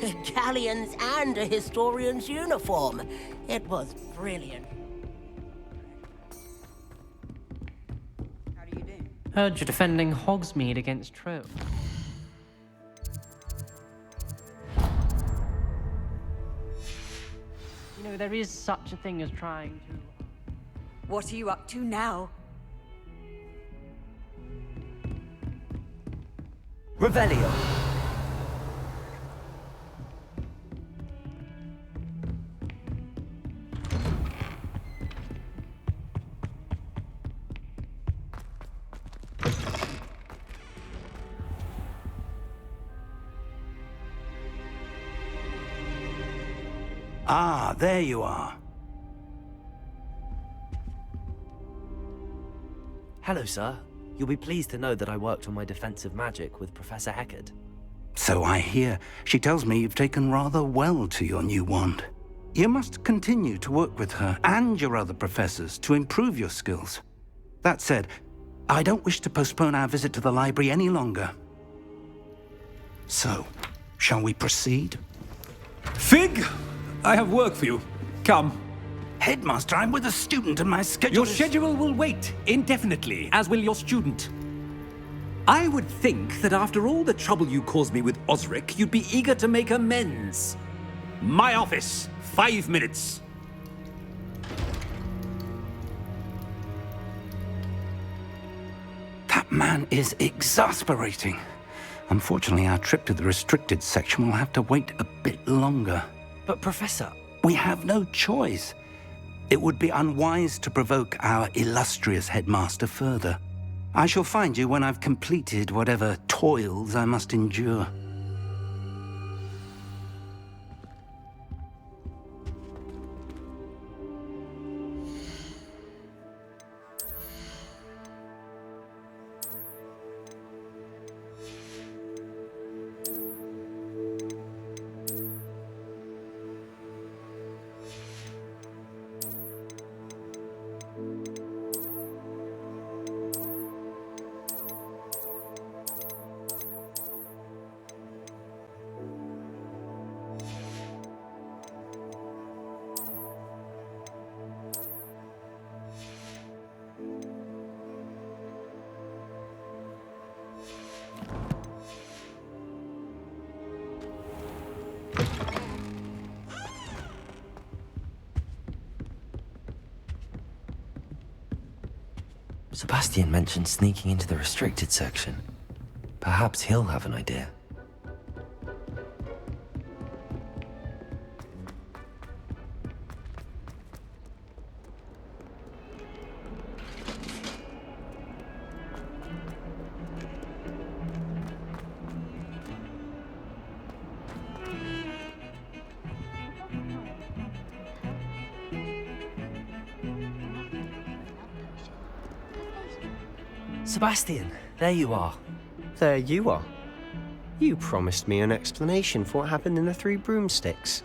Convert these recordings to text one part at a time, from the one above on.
Galleons and a historian's uniform. It was brilliant. How do you do? Heard you're defending Hogsmeade against True. You know, there is such a thing as trying to... What are you up to now? Revelio. Ah, there you are. Hello, sir. You'll be pleased to know that I worked on my defensive magic with Professor Eckert. So I hear. She tells me you've taken rather well to your new wand. You must continue to work with her and your other professors to improve your skills. That said, I don't wish to postpone our visit to the library any longer. So, shall we proceed? Fig! I have work for you. Come. Headmaster, I'm with a student and my schedule Your is... schedule will wait indefinitely, as will your student. I would think that after all the trouble you caused me with Osric, you'd be eager to make amends. My office, 5 minutes. That man is exasperating. Unfortunately, our trip to the restricted section will have to wait a bit longer. But, Professor... We have no choice. It would be unwise to provoke our illustrious headmaster further. I shall find you when I've completed whatever toils I must endure. Sebastian mentioned sneaking into the restricted section. Perhaps he'll have an idea. Sebastian, there you are. There you are. You promised me an explanation for what happened in the Three Broomsticks.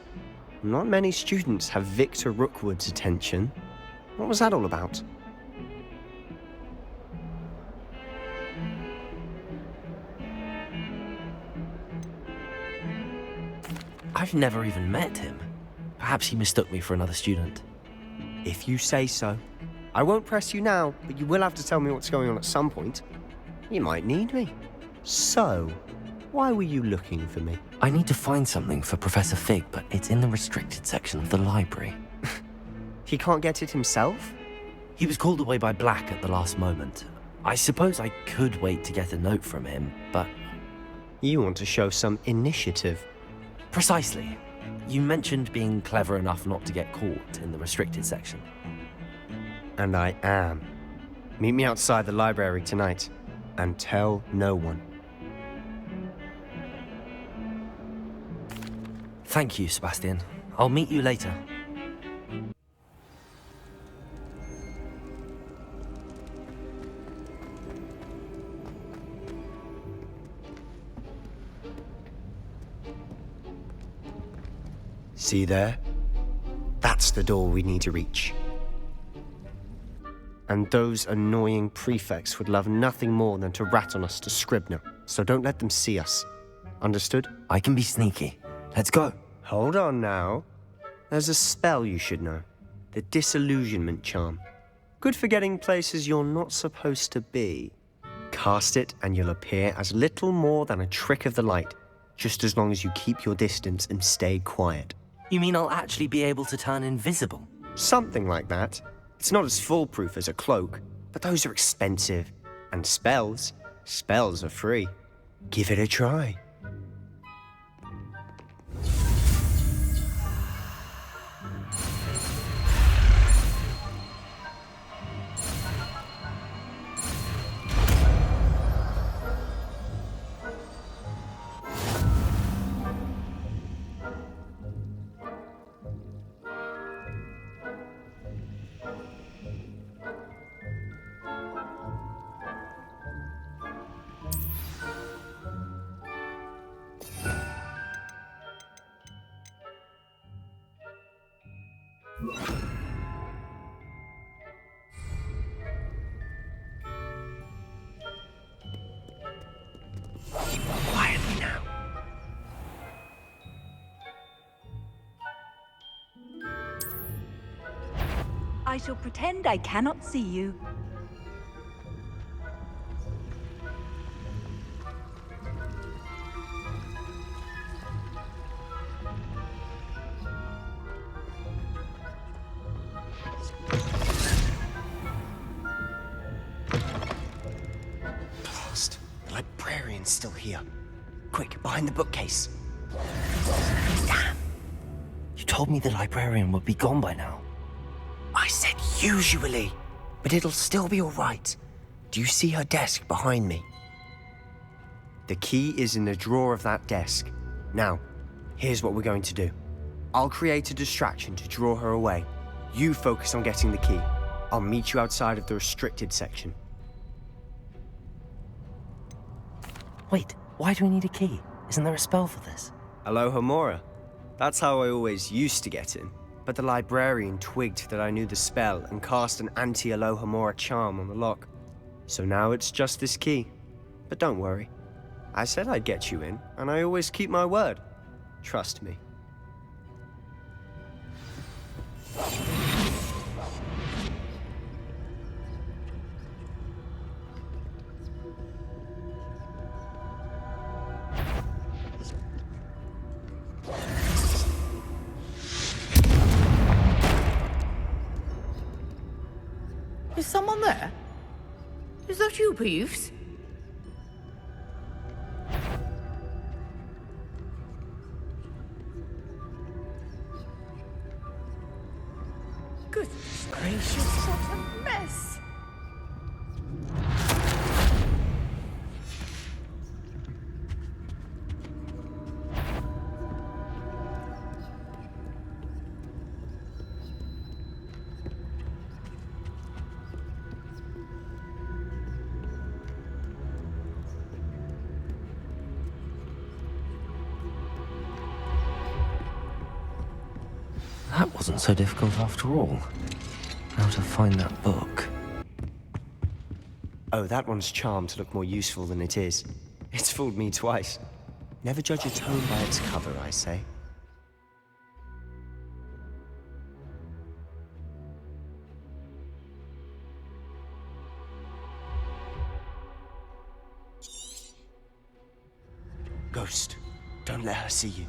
Not many students have Victor Rookwood's attention. What was that all about? I've never even met him. Perhaps he mistook me for another student. If you say so. I won't press you now, but you will have to tell me what's going on at some point. You might need me. So, why were you looking for me? I need to find something for Professor Fig, but it's in the restricted section of the library. He can't get it himself? He was called away by Black at the last moment. I suppose I could wait to get a note from him, but... You want to show some initiative. Precisely. You mentioned being clever enough not to get caught in the restricted section. And I am. Meet me outside the library tonight, and tell no one. Thank you, Sebastian. I'll meet you later. See there? That's the door we need to reach. And those annoying prefects would love nothing more than to rat on us to Scribner, so don't let them see us. Understood? I can be sneaky. Let's go. Hold on now. There's a spell you should know. The Disillusionment Charm. Good for getting places you're not supposed to be. Cast it and you'll appear as little more than a trick of the light, just as long as you keep your distance and stay quiet. You mean I'll actually be able to turn invisible? Something like that. It's not as foolproof as a cloak, but those are expensive. And spells are free. Give it a try. Quietly now. I shall pretend I cannot see you. Blast. The librarian's still here. Quick, behind the bookcase. Damn. You told me the librarian would be gone by now. I said usually, but it'll still be all right. Do you see her desk behind me? The key is in the drawer of that desk. Now, here's what we're going to do. I'll create a distraction to draw her away. You focus on getting the key. I'll meet you outside of the restricted section. Wait, why do we need a key? Isn't there a spell for this? Alohomora. That's how I always used to get in. But the librarian twigged that I knew the spell and cast an anti-Alohomora charm on the lock. So now it's just this key. But don't worry. I said I'd get you in, and I always keep my word. Trust me. Is someone there? Is that you, Peeves? Goodness gracious, what a mess! That wasn't so difficult after all. How to find that book. Oh, that one's charmed to look more useful than it is. It's fooled me twice. Never judge a tome by its cover, I say. Ghost, don't let her see you.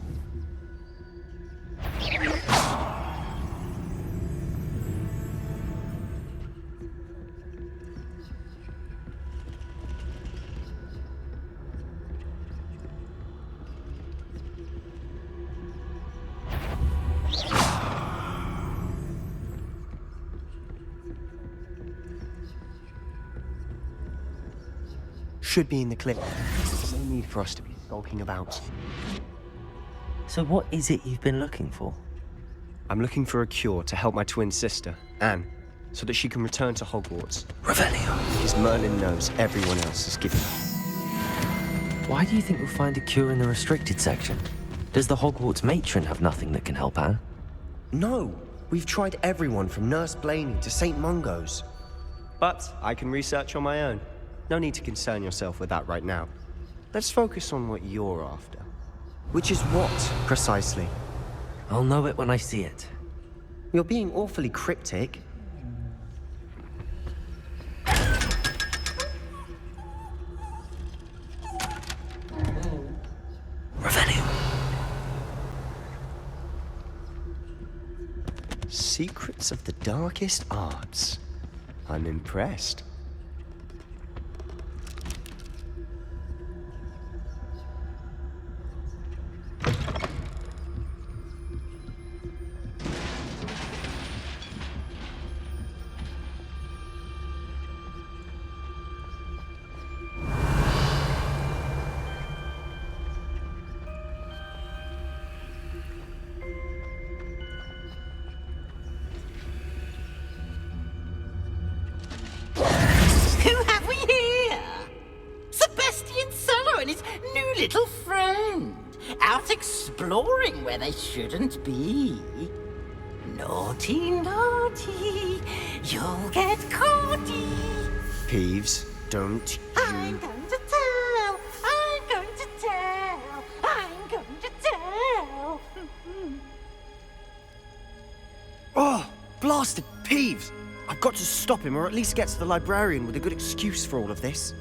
Should be in the clip. There's no need for us to be skulking about. So what is it you've been looking for? I'm looking for a cure to help my twin sister, Anne, so that she can return to Hogwarts. Revelio. Because Merlin knows everyone else is giving up. Why do you think we'll find a cure in the restricted section? Does the Hogwarts matron have nothing that can help Anne? No! We've tried everyone from Nurse Blaney to St. Mungo's. But I can research on my own. No need to concern yourself with that right now. Let's focus on what you're after. Which is what, precisely? I'll know it when I see it. You're being awfully cryptic. Revelio. Secrets of the darkest arts. I'm impressed. Who have we here? Sebastian Solo and his new little friend. Out exploring where they shouldn't be. Naughty, naughty. You'll get caughty. Peeves, don't I'm you... going to tell. I'm going to tell. I'm going to tell. Oh, blasted Peeves! I've got to stop him, or at least get to the librarian with a good excuse for all of this.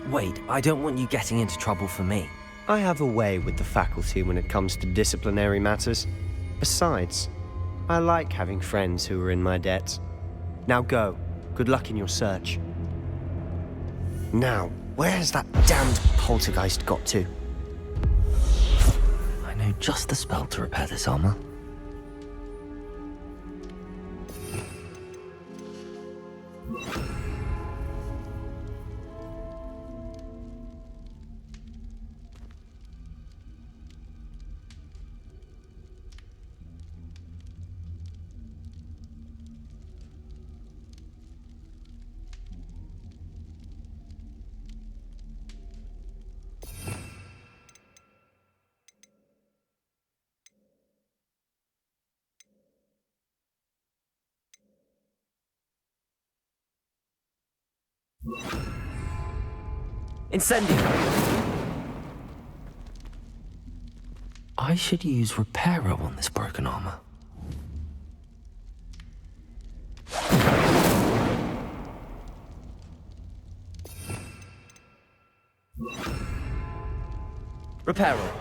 Wait, I don't want you getting into trouble for me. I have a way with the faculty when it comes to disciplinary matters. Besides, I like having friends who are in my debt. Now go. Good luck in your search. Now, where's that damned poltergeist got to? I know just the spell to repair this armor. Incendio! I should use Reparo on this broken armor. Reparo.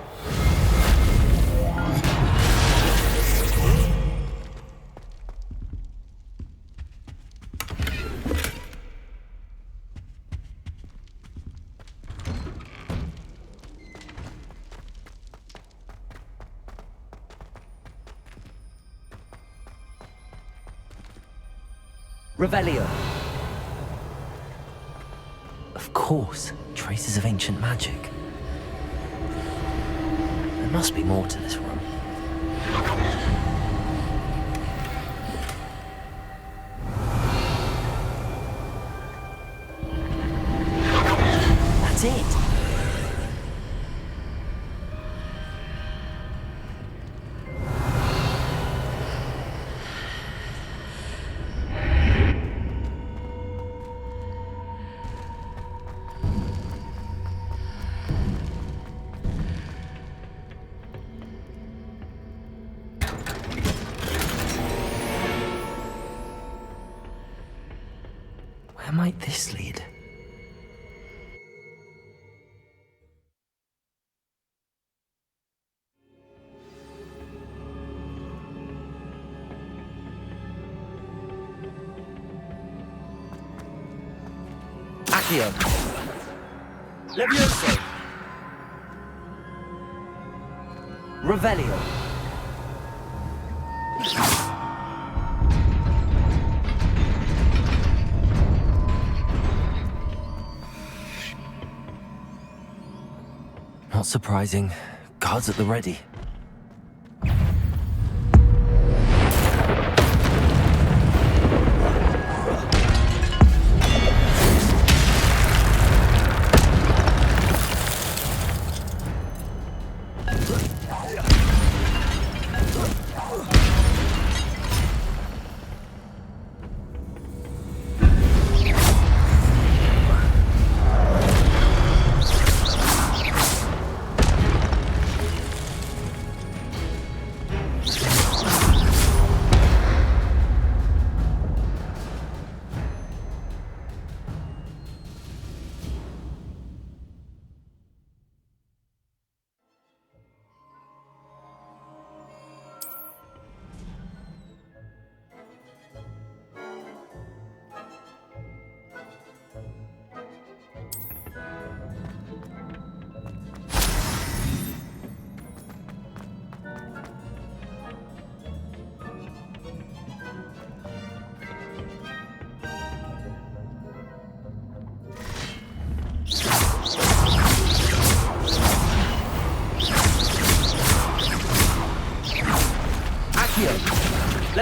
Revelio. Of course, traces of ancient magic. There must be more to this room. That's it. Where might this lead? Accio. Levioso. Revelio. Not surprising. Guards at the ready.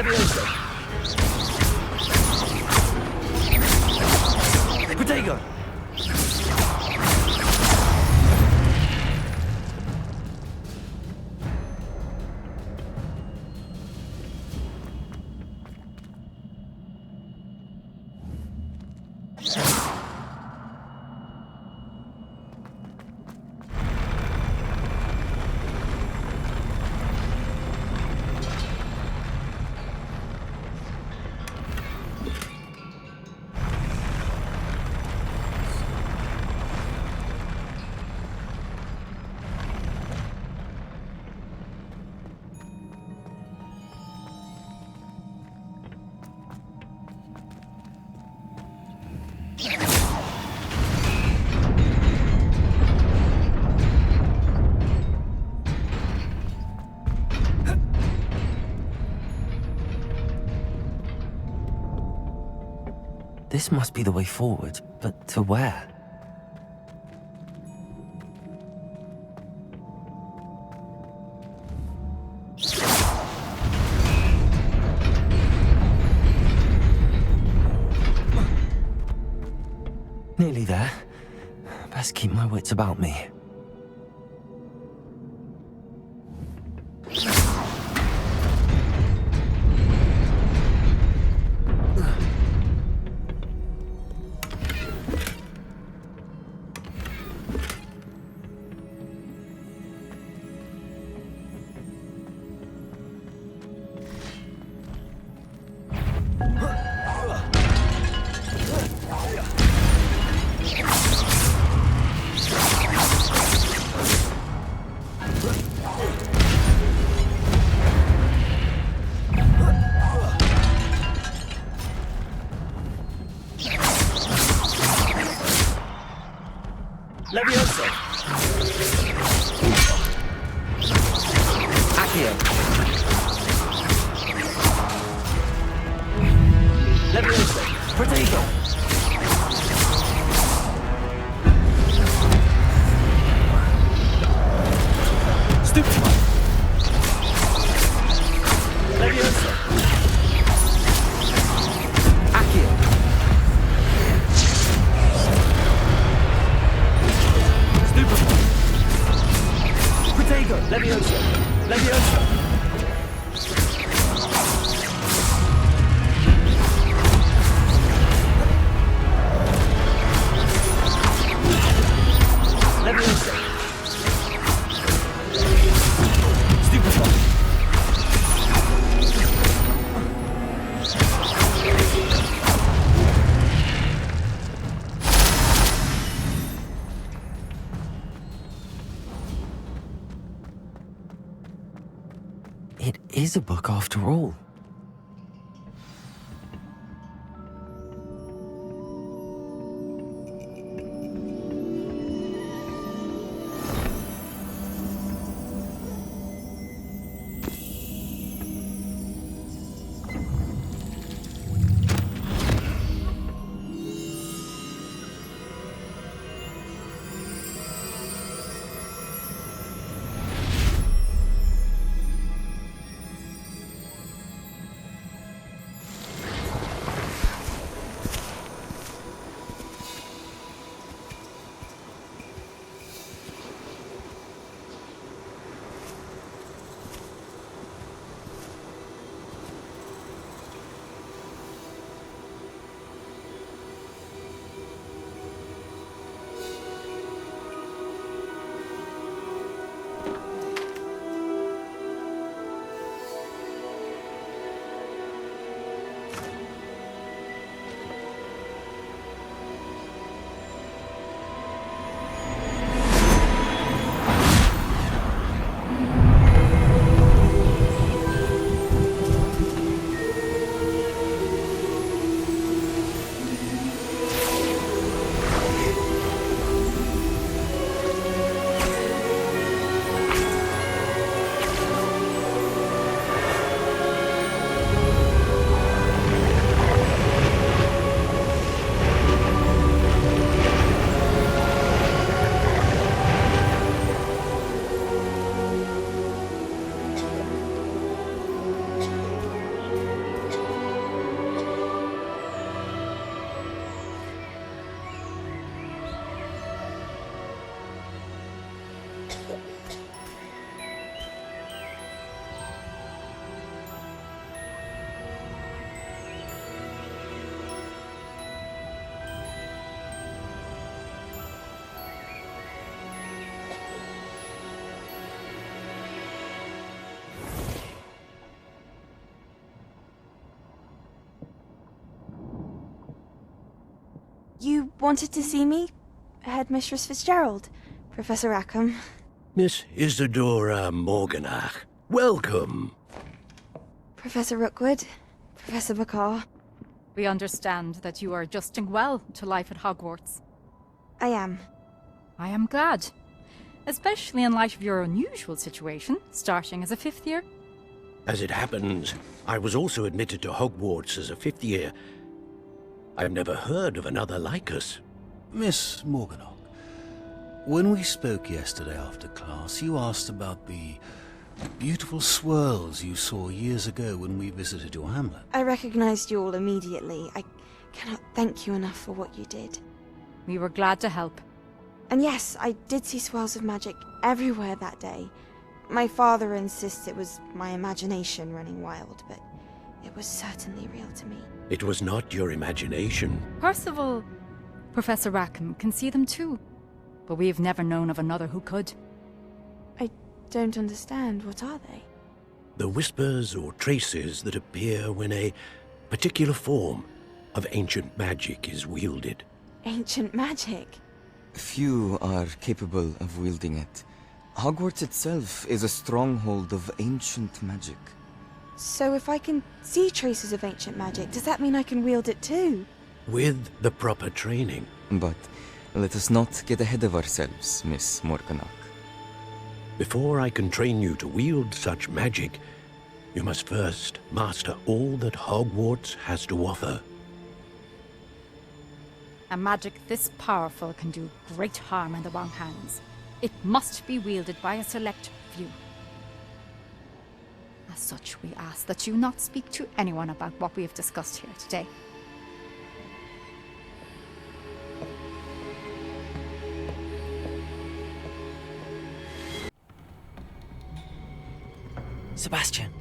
Levioso! Protego! This must be the way forward, but to where? Nearly there. Best keep my wits about me. Levioso! Accio! Levioso! Protego! Stupefy! Levioso! Accio! Protego! Levioso! Levioso! Levioso! Stupefy! It is a book after all. You wanted to see me? Headmistress Fitzgerald, Professor Rackham. Miss Isadora Morganach, welcome. Professor Rookwood, Professor Bakar. We understand that you are adjusting well to life at Hogwarts. I am. I am glad. Especially in light of your unusual situation, starting as a 5th year. As it happens, I was also admitted to Hogwarts as a 5th year. I've never heard of another like us. Miss Morganach, when we spoke yesterday after class, you asked about the beautiful swirls you saw years ago when we visited your hamlet. I recognized you all immediately. I cannot thank you enough for what you did. We were glad to help. And yes, I did see swirls of magic everywhere that day. My father insists it was my imagination running wild, but it was certainly real to me. It was not your imagination. Percival, Professor Rackham can see them too, but we've never known of another who could. I don't understand. What are they? The whispers or traces that appear when a particular form of ancient magic is wielded. Ancient magic? Few are capable of wielding it. Hogwarts itself is a stronghold of ancient magic. So if I can see traces of ancient magic, does that mean I can wield it too? With the proper training. But let us not get ahead of ourselves, Miss Morganach. Before I can train you to wield such magic, you must first master all that Hogwarts has to offer. A magic this powerful can do great harm in the wrong hands. It must be wielded by a select few. As such, we ask that you not speak to anyone about what we have discussed here today. Sebastian.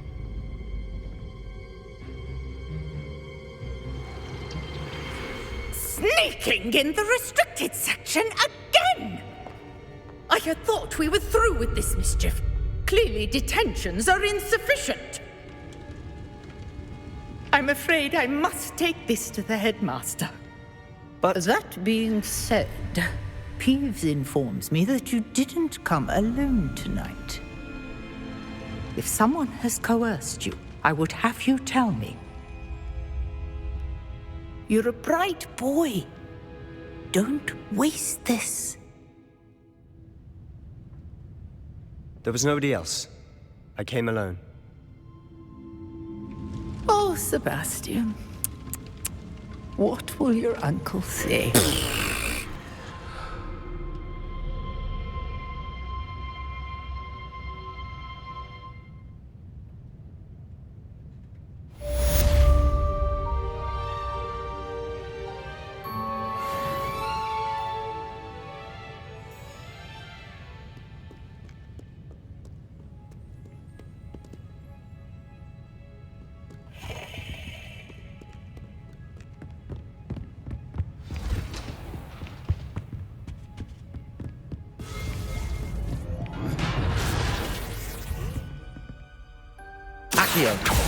Sneaking in the restricted section again! I had thought we were through with this mischief. Clearly detentions are insufficient. I'm afraid I must take this to the headmaster. But that being said, Peeves informs me that you didn't come alone tonight. If someone has coerced you, I would have you tell me. You're a bright boy. Don't waste this. There was nobody else. I came alone. Oh, Sebastian. What will your uncle say? Accio.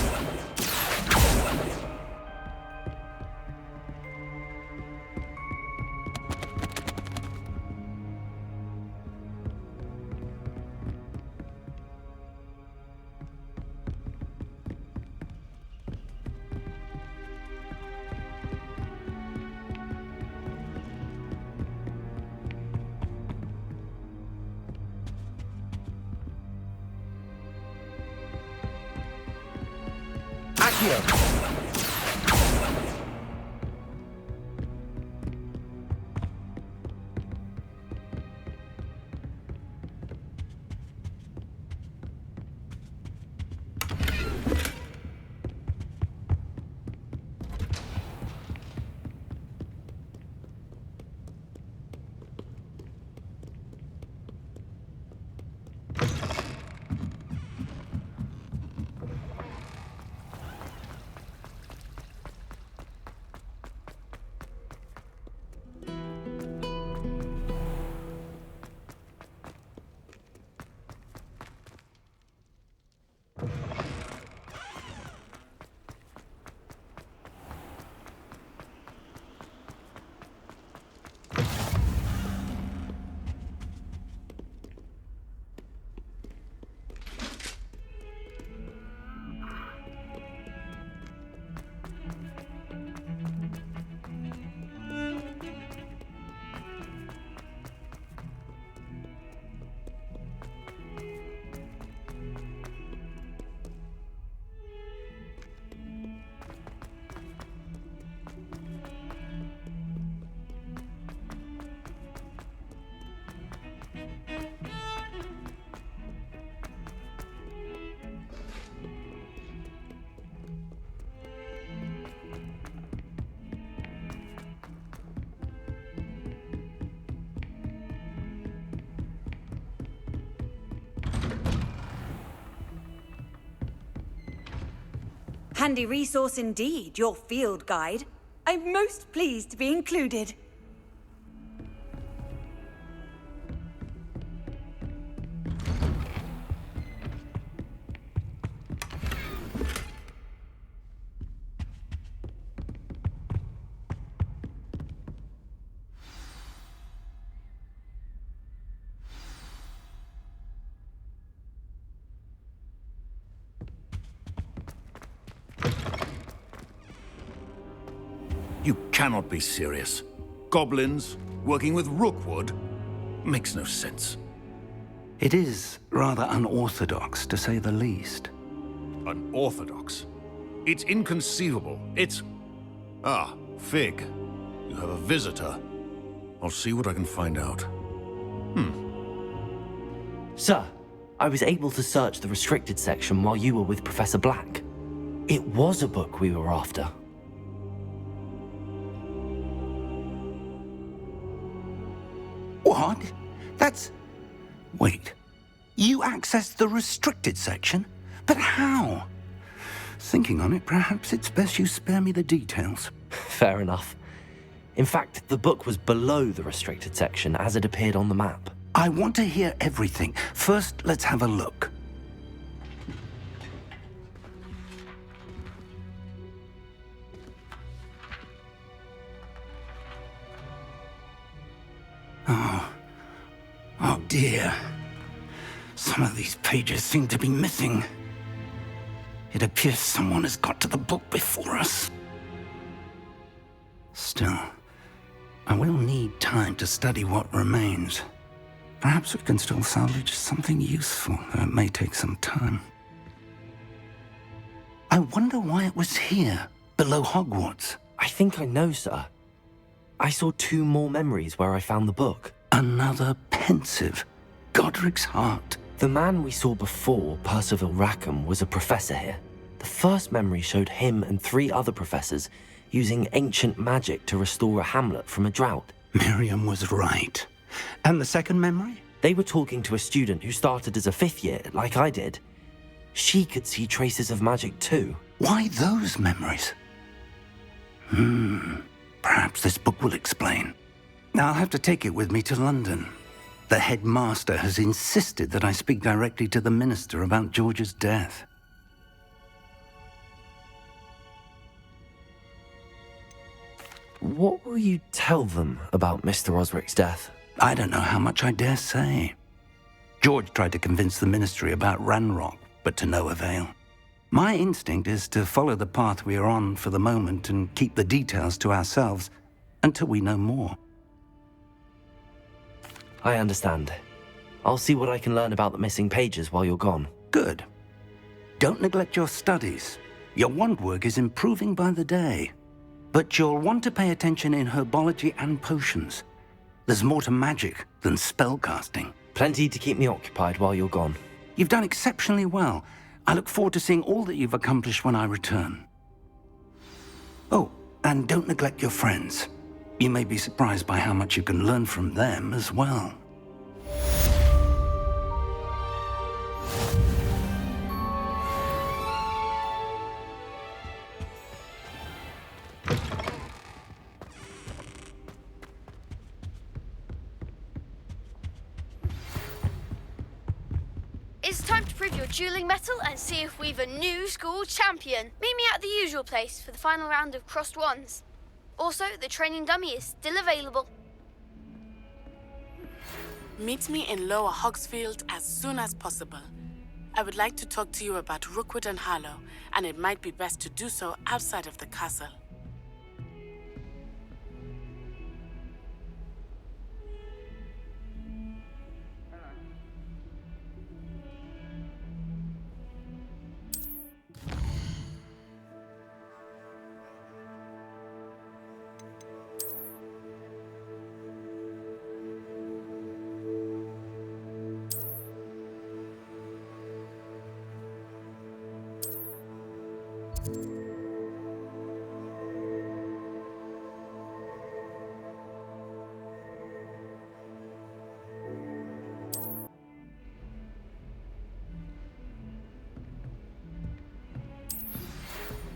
Handy resource indeed, your field guide. I'm most pleased to be included. You cannot be serious. Goblins working with Rookwood makes no sense. It is rather unorthodox, to say the least. Unorthodox? It's inconceivable. It's... Ah, Fig. You have a visitor. I'll see what I can find out. Sir, I was able to search the restricted section while you were with Professor Black. It was a book we were after. What? That's... Wait. You accessed the restricted section? But how? Thinking on it, perhaps it's best you spare me the details. Fair enough. In fact, the book was below the restricted section as it appeared on the map. I want to hear everything. First, let's have a look. Oh dear. Some of these pages seem to be missing. It appears someone has got to the book before us. Still, I will need time to study what remains. Perhaps we can still salvage something useful, though it may take some time. I wonder why it was here, below Hogwarts. I think I know, sir. I saw 2 more memories where I found the book. Another pensive. Godric's heart. The man we saw before, Percival Rackham, was a professor here. The first memory showed him and 3 other professors using ancient magic to restore a hamlet from a drought. Miriam was right. And the second memory? They were talking to a student who started as a 5th year, like I did. She could see traces of magic too. Why those memories? Perhaps this book will explain. Now I'll have to take it with me to London. The headmaster has insisted that I speak directly to the minister about George's death. What will you tell them about Mr. Osric's death? I don't know how much I dare say. George tried to convince the ministry about Ranrock, but to no avail. My instinct is to follow the path we are on for the moment and keep the details to ourselves until we know more. I understand. I'll see what I can learn about the missing pages while you're gone. Good. Don't neglect your studies. Your wand work is improving by the day. But you'll want to pay attention in herbology and potions. There's more to magic than spellcasting. Plenty to keep me occupied while you're gone. You've done exceptionally well. I look forward to seeing all that you've accomplished when I return. Oh, and don't neglect your friends. You may be surprised by how much you can learn from them as well. It's time to prove your dueling mettle and see if we've a new school champion. Meet me at the usual place for the final round of crossed wands. Also, the training dummy is still available. Meet me in Lower Hogsfield as soon as possible. I would like to talk to you about Rookwood and Harlow, and it might be best to do so outside of the castle.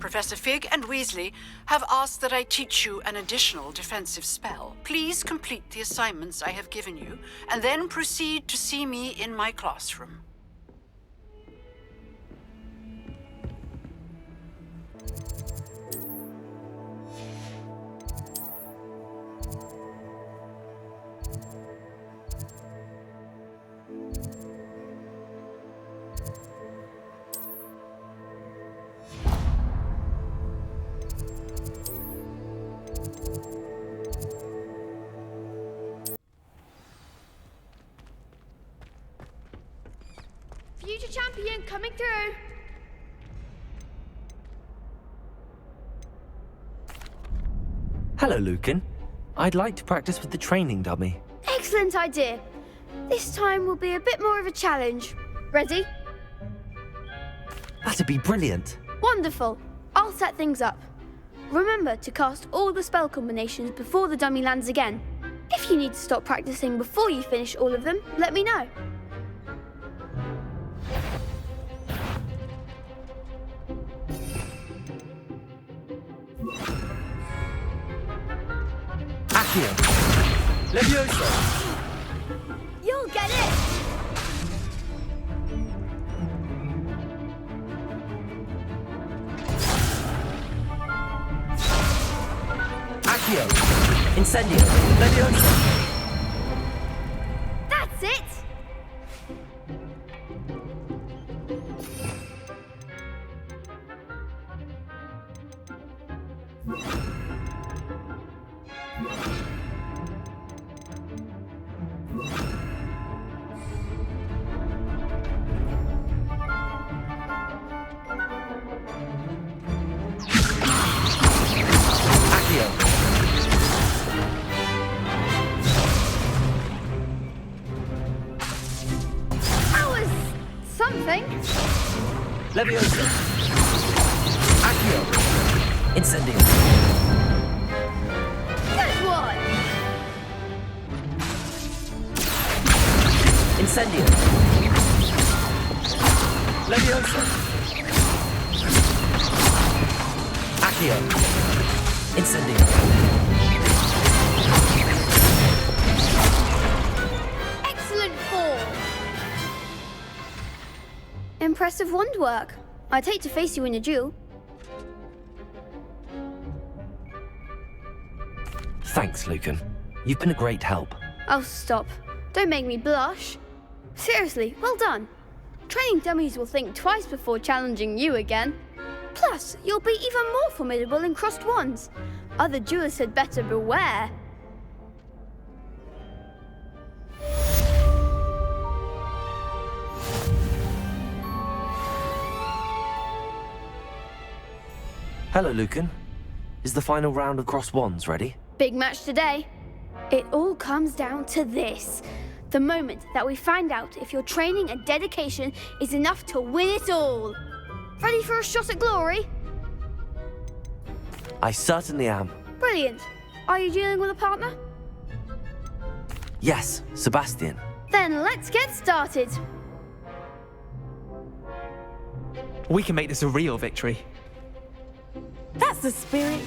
Professor Fig and Weasley have asked that I teach you an additional defensive spell. Please complete the assignments I have given you, and then proceed to see me in my classroom. Future champion coming through. Hello, Lucan. I'd like to practice with the training dummy. Excellent idea. This time will be a bit more of a challenge. Ready? That'd be brilliant. Wonderful. I'll set things up. Remember to cast all the spell combinations before the dummy lands again. If you need to stop practicing before you finish all of them, let me know. Accio. Levioso. You'll get it! Accio. Incendio. Levioso. That's it! Levioso. Accio. Incendio. Good one! Incendio. Levioso. Accio. Incendio. Excellent form! Impressive wand work. I'd hate to face you in a duel. Thanks, Lucan. You've been a great help. Oh, stop. Don't make me blush. Seriously, well done. Training dummies will think twice before challenging you again. Plus, you'll be even more formidable in crossed wands. Other duelists had better beware. Hello, Lucan. Is the final round of crossed wands ready? Big match today. It all comes down to this. The moment that we find out if your training and dedication is enough to win it all. Ready for a shot at glory? I certainly am. Brilliant. Are you dealing with a partner? Yes, Sebastian. Then let's get started. We can make this a real victory. That's the spirit.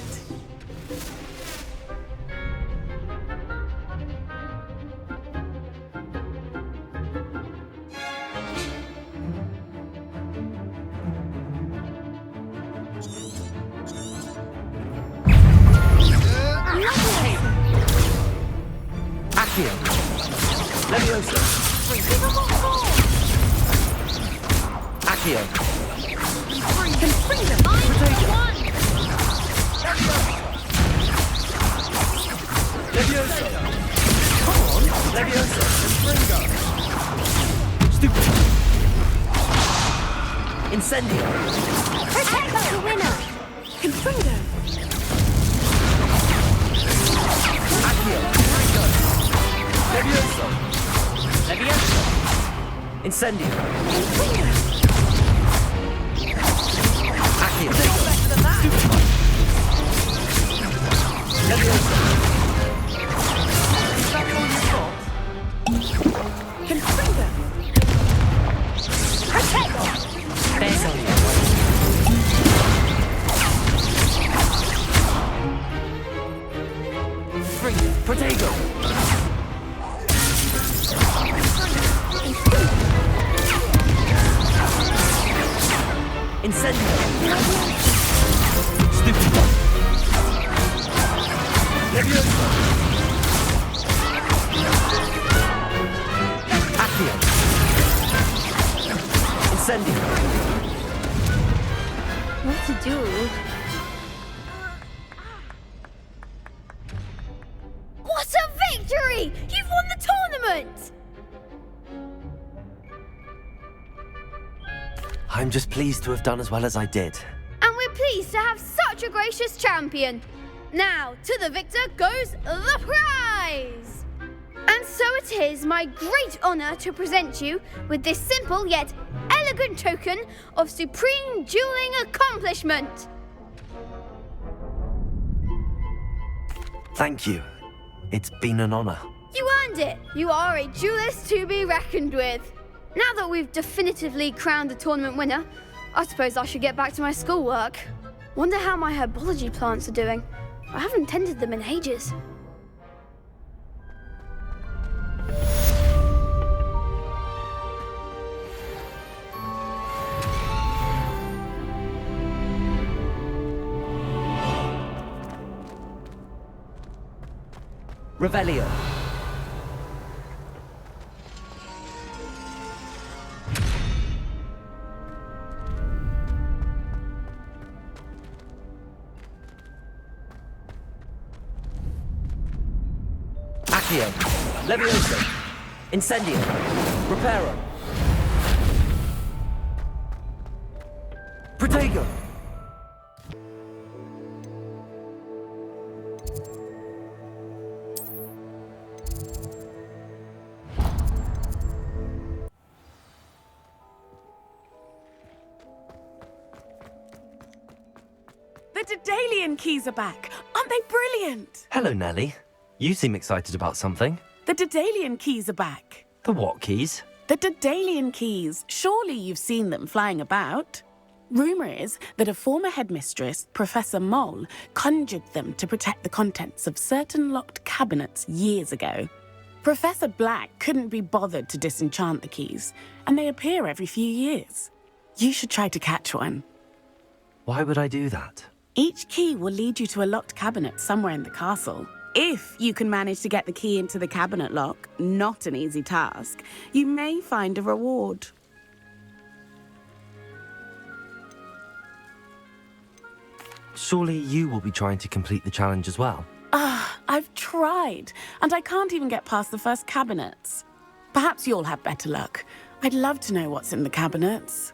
Accio. Levioso. Accio. Levioso. Come on. Levioso. Stupid. Incendio. Protect the winner. Confringo. Accio. Levioso. Levioso. Incendio. Accio. Stupid. Levioso. Is that all you got? Confringo. Protect. Beso. Protego! Incendio! Stupid! Leviosa! Accio! Incendio! What to do? What a victory! You've won the tournament! I'm just pleased to have done as well as I did. And we're pleased to have such a gracious champion. Now, to the victor goes the prize! And so it is my great honour to present you with this simple yet elegant token of supreme dueling accomplishment. Thank you. It's been an honor. You earned it. You are a duelist to be reckoned with. Now that we've definitively crowned the tournament winner, I suppose I should get back to my schoolwork. Wonder how my herbology plants are doing. I haven't tended them in ages. Revelio. Accio. Levioso. Incendio. Reparo. Protego. The Daedalian Keys are back. Aren't they brilliant? Hello, Nellie. You seem excited about something. The Daedalian Keys are back. The what keys? The Daedalian Keys. Surely you've seen them flying about. Rumour is that a former headmistress, Professor Mole, conjured them to protect the contents of certain locked cabinets years ago. Professor Black couldn't be bothered to disenchant the keys, and they appear every few years. You should try to catch one. Why would I do that? Each key will lead you to a locked cabinet somewhere in the castle. If you can manage to get the key into the cabinet lock, not an easy task, you may find a reward. Surely you will be trying to complete the challenge as well. I've tried, and I can't even get past the first cabinets. Perhaps you'll have better luck. I'd love to know what's in the cabinets.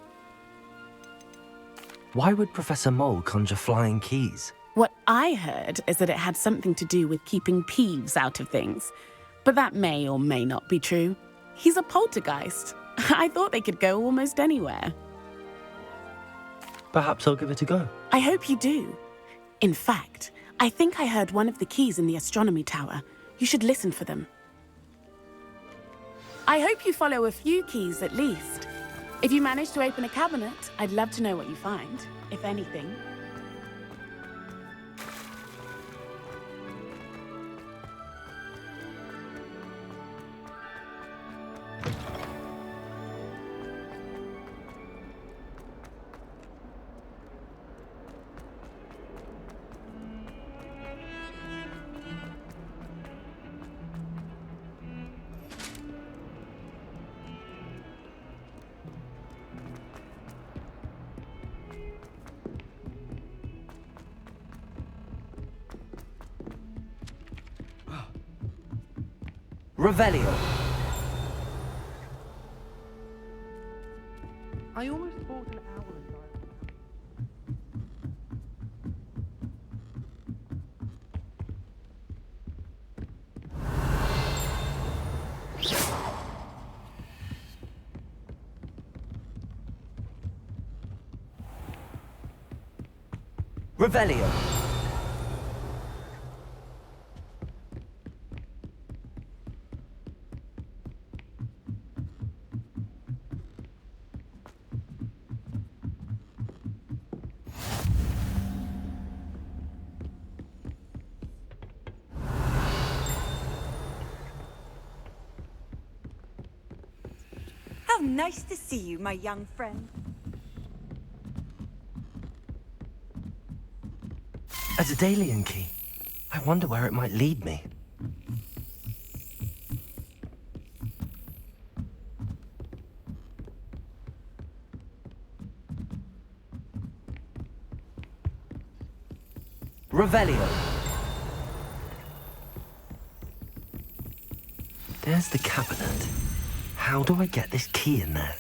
Why would Professor Mole conjure flying keys? What I heard is that it had something to do with keeping Peeves out of things. But that may or may not be true. He's a poltergeist. I thought they could go almost anywhere. Perhaps I'll give it a go. I hope you do. In fact, I think I heard one of the keys in the astronomy tower. You should listen for them. I hope you follow a few keys at least. If you manage to open a cabinet, I'd love to know what you find, if anything. Revelio. I almost bought an owl and Revelio. How nice to see you, my young friend. A Daedalian Key. I wonder where it might lead me. Revelio. There's the cabinet. How do I get this key in there?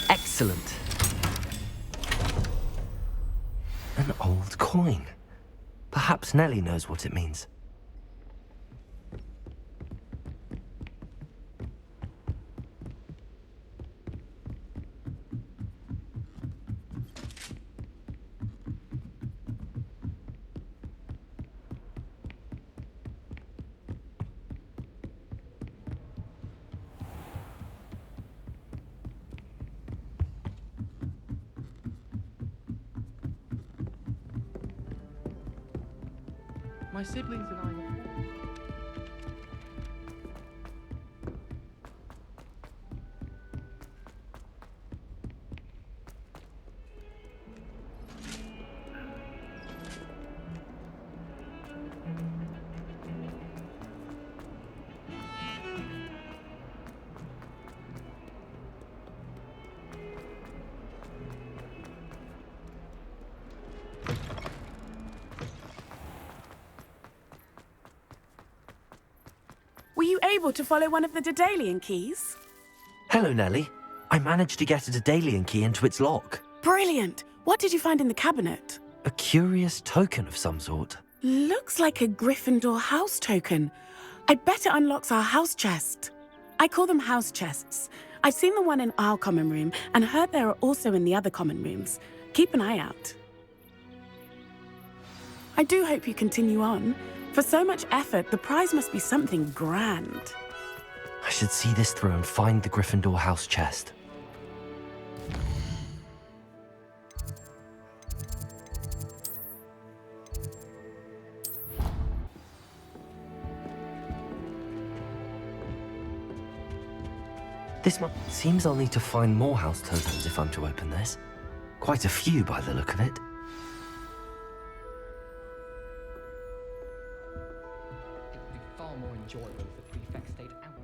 Excellent. An old coin. Perhaps Nellie knows what it means. My siblings and I were... Were you able to follow one of the Daedalian Keys? Hello, Nellie. I managed to get a Daedalian Key into its lock. Brilliant! What did you find in the cabinet? A curious token of some sort. Looks like a Gryffindor house token. I bet it unlocks our house chest. I call them house chests. I've seen the one in our common room and heard there are also in the other common rooms. Keep an eye out. I do hope you continue on. For so much effort, the prize must be something grand. I should see this through and find the Gryffindor house chest. This seems I'll need to find more house tokens if I'm to open this. Quite a few by the look of it. Far more enjoyable if the prefect stayed out.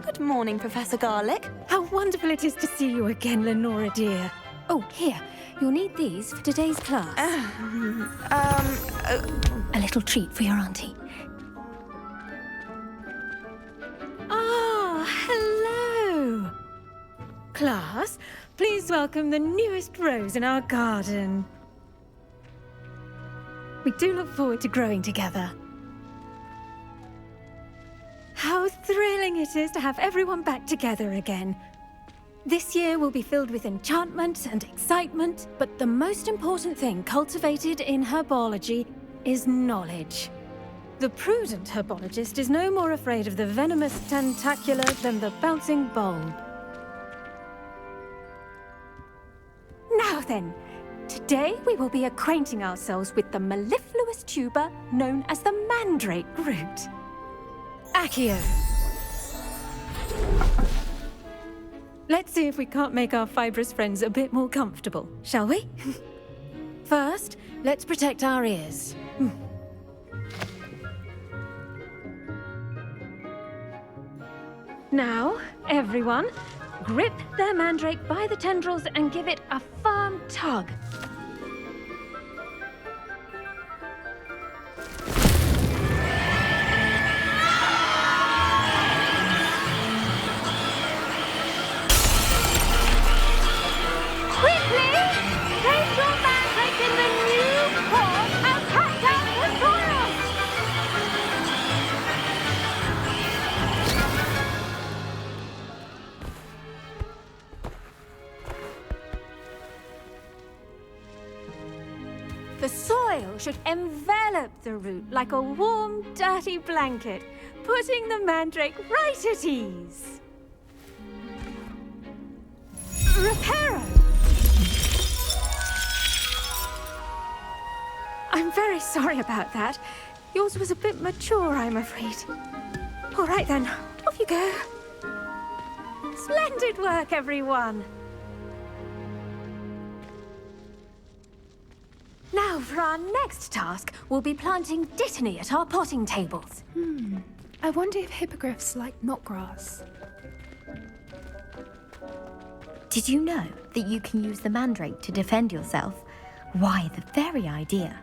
Good morning, Professor Garlick. How wonderful it is to see you again, Lenora dear. Oh, here. You'll need these for today's class. A little treat for your auntie. Ah, hello. Class, please welcome the newest rose in our garden. We do look forward to growing together. How thrilling it is to have everyone back together again. This year will be filled with enchantment and excitement, but the most important thing cultivated in herbology is knowledge. The prudent herbologist is no more afraid of the venomous tentacula than the bouncing bulb. Now then, today we will be acquainting ourselves with the mellifluous tuber known as the mandrake root. Accio. Let's see if we can't make our fibrous friends a bit more comfortable, shall we? First, let's protect our ears. Now, everyone, grip their mandrake by the tendrils and give it a firm tug. should envelop the root like a warm, dirty blanket, putting the mandrake right at ease. Reparo! I'm very sorry about that. Yours was a bit mature, I'm afraid. All right then, off you go. Splendid work, everyone! Now, for our next task, we'll be planting dittany at our potting tables. I wonder if hippogriffs like knotgrass. Did you know that you can use the mandrake to defend yourself? Why, the very idea.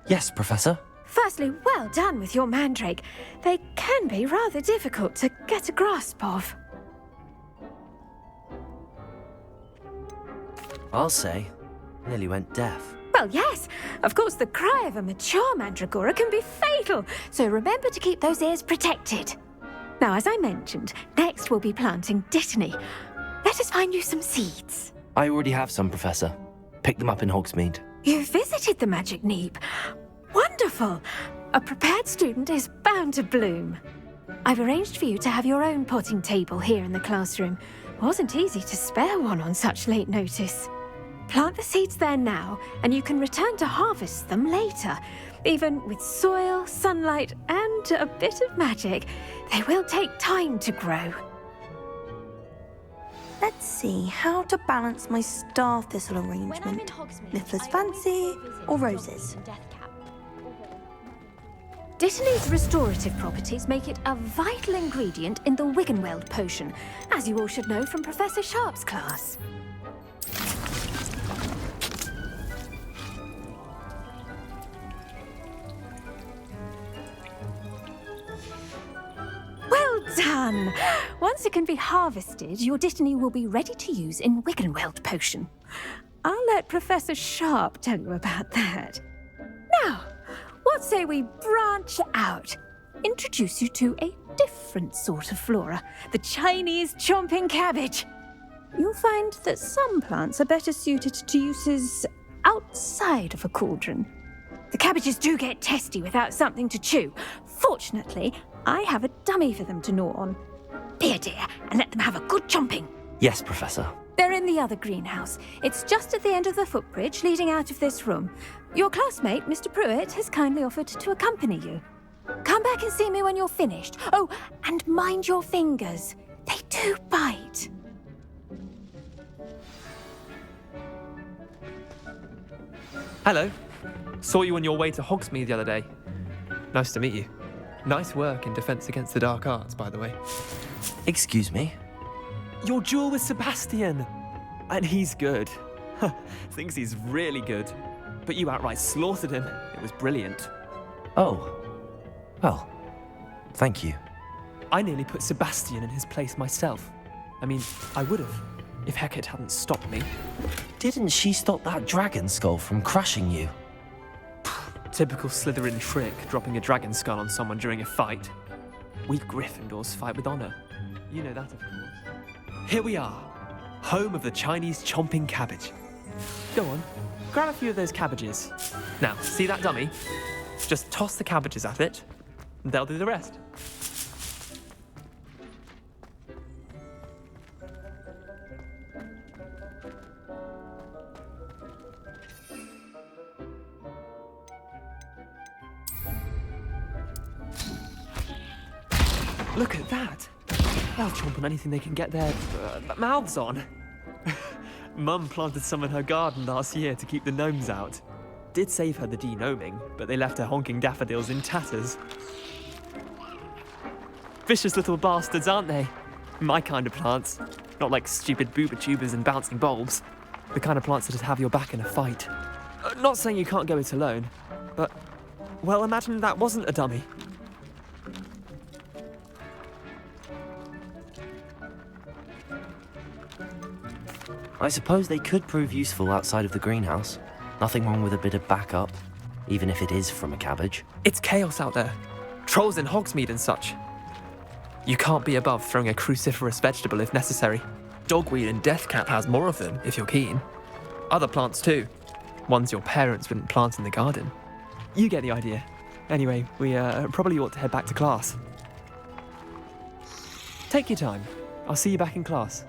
Yes, Professor. Firstly, well done with your mandrake. They can be rather difficult to get a grasp of. I'll say, nearly went deaf. Well, yes. Of course, the cry of a mature mandragora can be fatal, so remember to keep those ears protected. Now, as I mentioned, next we'll be planting dittany. Let us find you some seeds. I already have some, Professor. Picked them up in Hogsmeade. You visited the Magic Neep. Wonderful! A prepared student is bound to bloom. I've arranged for you to have your own potting table here in the classroom. Wasn't easy to spare one on such late notice. Plant the seeds there now, and you can return to harvest them later. Even with soil, sunlight, and a bit of magic, they will take time to grow. Let's see how to balance my star thistle arrangement. Niffler's fancy or roses? Dittany's restorative properties make it a vital ingredient in the Wiggenweld potion, as you all should know from Professor Sharp's class. Well done! Once it can be harvested, your dittany will be ready to use in Wiggenweld potion. I'll let Professor Sharp tell you about that. Now, what say we branch out? Introduce you to a different sort of flora, the Chinese chomping cabbage. You'll find that some plants are better suited to uses outside of a cauldron. The cabbages do get testy without something to chew. Fortunately, I have a dummy for them to gnaw on. Be a dear and let them have a good chomping. Yes, Professor. They're in the other greenhouse. It's just at the end of the footbridge leading out of this room. Your classmate, Mr. Pruitt, has kindly offered to accompany you. Come back and see me when you're finished. Oh, and mind your fingers. They do bite. Hello. Saw you on your way to Hogsmeade the other day. Nice to meet you. Nice work in Defense Against the Dark Arts, by the way. Excuse me? Your duel with Sebastian! And he's good. Thinks he's really good. But you outright slaughtered him. It was brilliant. Oh. Well, thank you. I nearly put Sebastian in his place myself. I mean, I would have, if Hecate hadn't stopped me. Didn't she stop that dragon skull from crushing you? Typical Slytherin trick, dropping a dragon skull on someone during a fight. We Gryffindors fight with honor. You know that, of course. Here we are, home of the Chinese chomping cabbage. Go on, grab a few of those cabbages. Now, see that dummy? Just toss the cabbages at it, and they'll do the rest. Look at that! They'll chomp on anything they can get their mouths on. Mum planted some in her garden last year to keep the gnomes out. Did save her the de-gnoming, but they left her honking daffodils in tatters. Vicious little bastards, aren't they? My kind of plants. Not like stupid booba tubers and bouncing bulbs. The kind of plants that just have your back in a fight. Not saying you can't go it alone, but, well, imagine that wasn't a dummy. I suppose they could prove useful outside of the greenhouse. Nothing wrong with a bit of backup, even if it is from a cabbage. It's chaos out there. Trolls in Hogsmeade and such. You can't be above throwing a cruciferous vegetable if necessary. Dogweed and deathcap has more of them, if you're keen. Other plants too. Ones your parents wouldn't plant in the garden. You get the idea. Anyway, we probably ought to head back to class. Take your time. I'll see you back in class.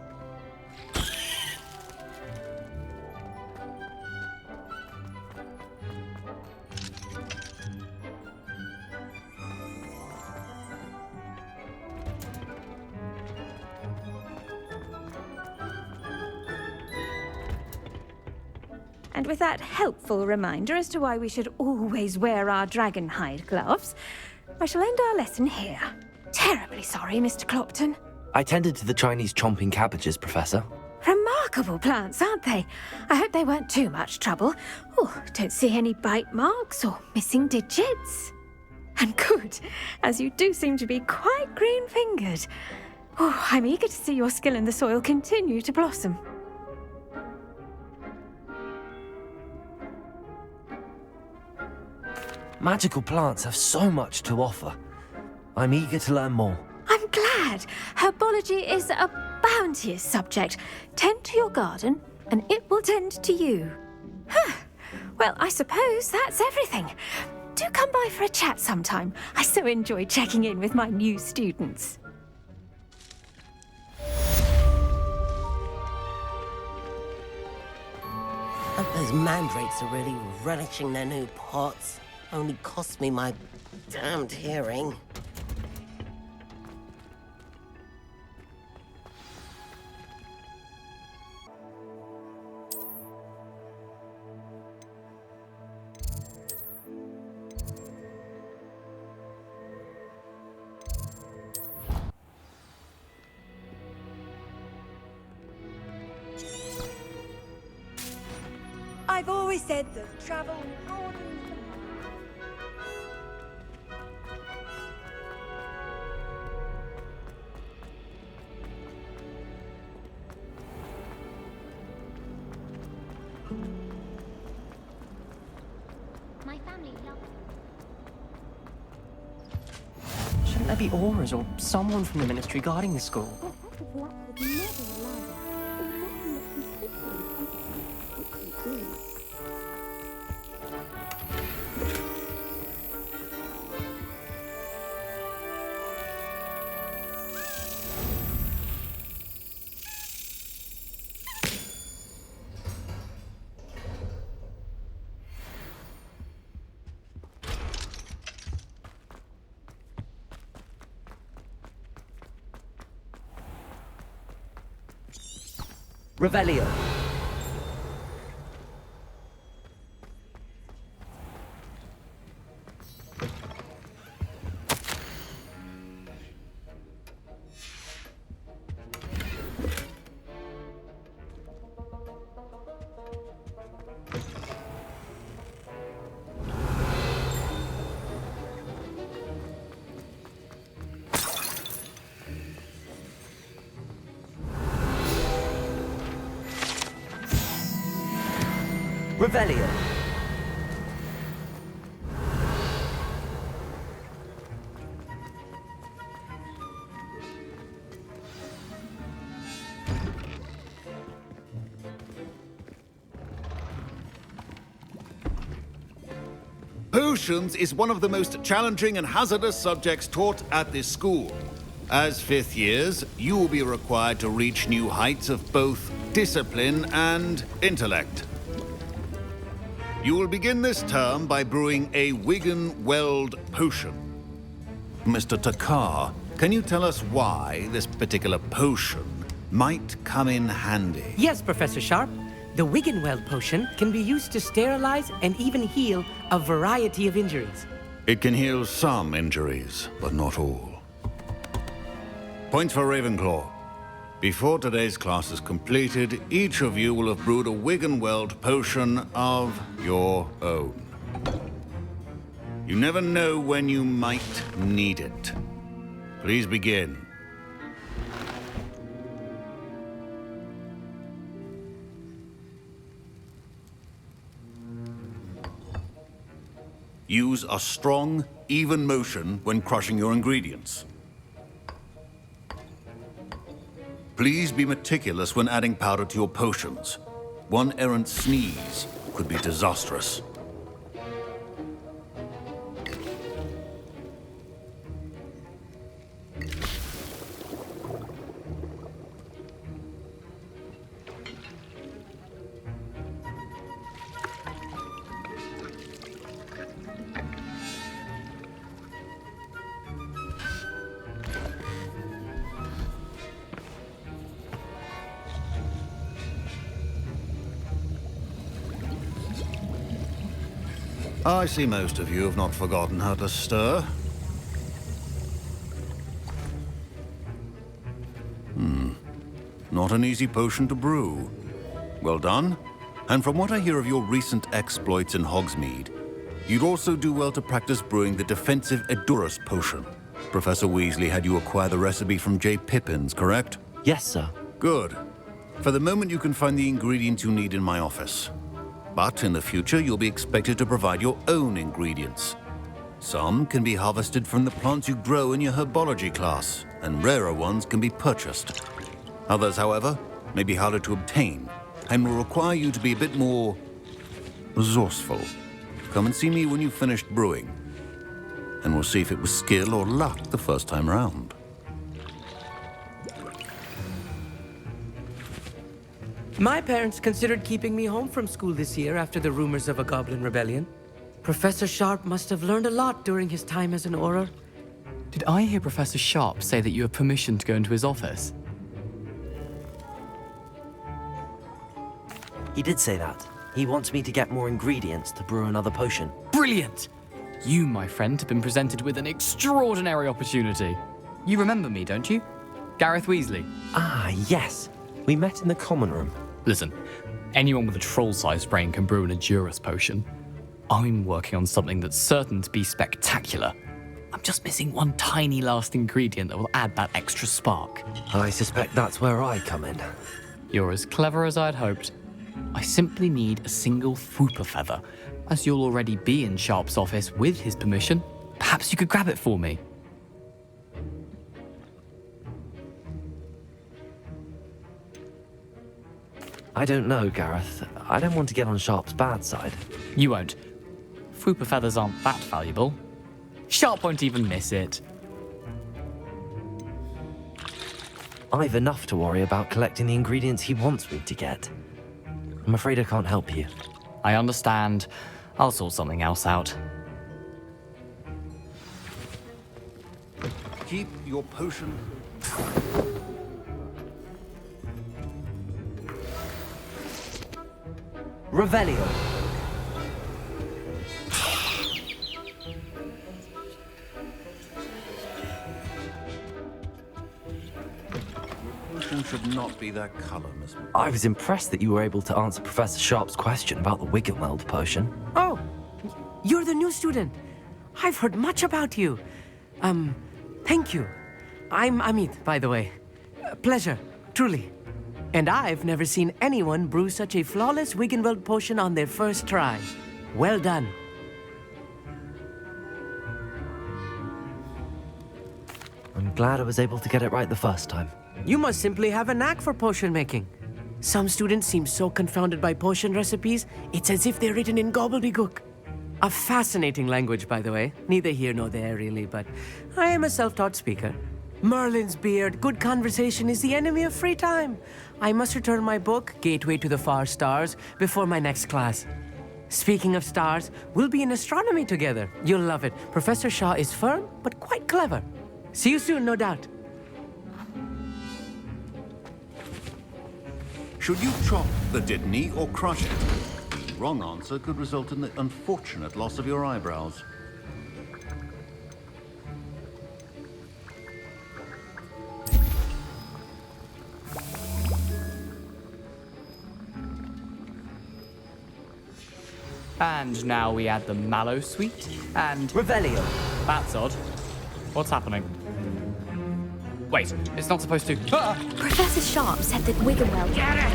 And with that helpful reminder as to why we should always wear our dragon hide gloves, I shall end our lesson here. Terribly sorry, Mr. Clopton. I tended to the Chinese chomping cabbages, Professor. Remarkable plants, aren't they? I hope they weren't too much trouble. Oh, don't see any bite marks or missing digits. And good, as you do seem to be quite green-fingered. Oh, I'm eager to see your skill in the soil continue to blossom. Magical plants have so much to offer. I'm eager to learn more. I'm glad. Herbology is a bounteous subject. Tend to your garden, and it will tend to you. Huh. Well, I suppose that's everything. Do come by for a chat sometime. I so enjoy checking in with my new students. Those mandrakes are really relishing their new pots. Only cost me my damned hearing. I've always said that travel... My family love Shouldn't there be auras or someone from the ministry guarding the school? Revelio. Revelio. Potions is one of the most challenging and hazardous subjects taught at this school. As fifth years, you will be required to reach new heights of both discipline and intellect. You will begin this term by brewing a Wigan-Weld potion. Mr. Takar, can you tell us why this particular potion might come in handy? Yes, Professor Sharp. The Wigan-Weld potion can be used to sterilize and even heal a variety of injuries. It can heal some injuries, but not all. Points for Ravenclaw. Before today's class is completed, each of you will have brewed a Wigan-Weld potion of your own. You never know when you might need it. Please begin. Use a strong, even motion when crushing your ingredients. Please be meticulous when adding powder to your potions. One errant sneeze could be disastrous. I see most of you have not forgotten how to stir. Not an easy potion to brew. Well done. And from what I hear of your recent exploits in Hogsmeade, you'd also do well to practice brewing the defensive Edurus potion. Professor Weasley had you acquire the recipe from J. Pippin's, correct? Yes, sir. Good. For the moment, you can find the ingredients you need in my office. But in the future, you'll be expected to provide your own ingredients. Some can be harvested from the plants you grow in your Herbology class, and rarer ones can be purchased. Others, however, may be harder to obtain, and will require you to be a bit more resourceful. Come and see me when you've finished brewing, and we'll see if it was skill or luck the first time round. My parents considered keeping me home from school this year after the rumors of a goblin rebellion. Professor Sharp must have learned a lot during his time as an Auror. Did I hear Professor Sharp say that you have permission to go into his office? He did say that. He wants me to get more ingredients to brew another potion. Brilliant! You, my friend, have been presented with an extraordinary opportunity. You remember me, don't you? Gareth Weasley. Ah, yes. We met in the common room. Listen, anyone with a troll-sized brain can brew an Edurus potion. I'm working on something that's certain to be spectacular. I'm just missing one tiny last ingredient that will add that extra spark. I suspect that's where I come in. You're as clever as I'd hoped. I simply need a single Fwooper feather. As you'll already be in Sharp's office with his permission, perhaps you could grab it for me. I don't know, Gareth. I don't want to get on Sharp's bad side. You won't. Fwooper feathers aren't that valuable. Sharp won't even miss it. I've enough to worry about collecting the ingredients he wants me to get. I'm afraid I can't help you. I understand. I'll sort something else out. Keep your potion. Revelio. Potion should not be that color, Miss. I was impressed that you were able to answer Professor Sharp's question about the Wiggenweld potion. Oh, you're the new student. I've heard much about you. Thank you. I'm Amit, by the way. Pleasure, truly. And I've never seen anyone brew such a flawless Wiggenweld potion on their first try. Well done. I'm glad I was able to get it right the first time. You must simply have a knack for potion making. Some students seem so confounded by potion recipes, it's as if they're written in gobbledygook. A fascinating language, by the way. Neither here nor there, really, but I am a self-taught speaker. Merlin's beard, good conversation is the enemy of free time. I must return my book, Gateway to the Far Stars, before my next class. Speaking of stars, we'll be in astronomy together. You'll love it. Professor Shaw is firm, but quite clever. See you soon, no doubt. Should you chop the Didney or crush it? The wrong answer could result in the unfortunate loss of your eyebrows. And now we add the mallow sweet and... Revelio. That's odd. What's happening? Wait, it's not supposed to... Ah! Professor Sharp said that Wiggenweld... Get it!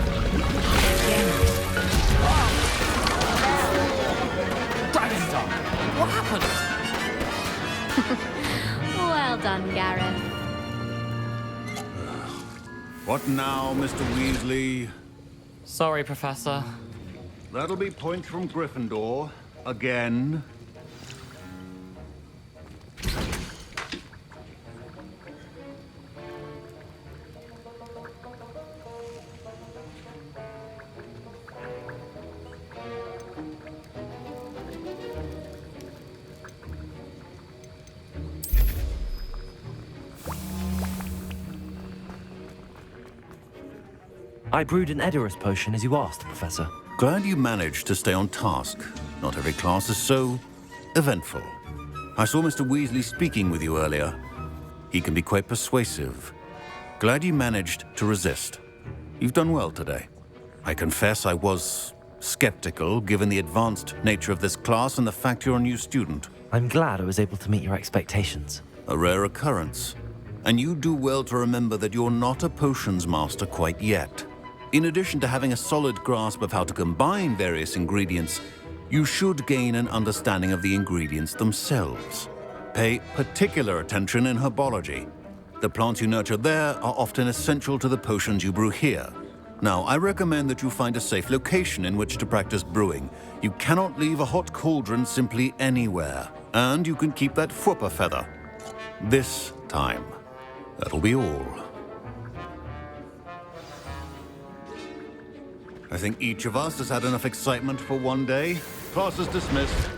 Dragon's Tongue! What happened? Well done, Gareth. What now, Mr. Weasley? Sorry, Professor. That'll be points from Gryffindor. Again. I brewed an Edorus potion as you asked, Professor. Glad you managed to stay on task. Not every class is so eventful. I saw Mr. Weasley speaking with you earlier. He can be quite persuasive. Glad you managed to resist. You've done well today. I confess I was skeptical, given the advanced nature of this class and the fact you're a new student. I'm glad I was able to meet your expectations. A rare occurrence. And you do well to remember that you're not a potions master quite yet. In addition to having a solid grasp of how to combine various ingredients, you should gain an understanding of the ingredients themselves. Pay particular attention in herbology. The plants you nurture there are often essential to the potions you brew here. Now, I recommend that you find a safe location in which to practice brewing. You cannot leave a hot cauldron simply anywhere. And you can keep that Fwooper feather. This time. That'll be all. I think each of us has had enough excitement for one day. Class is dismissed.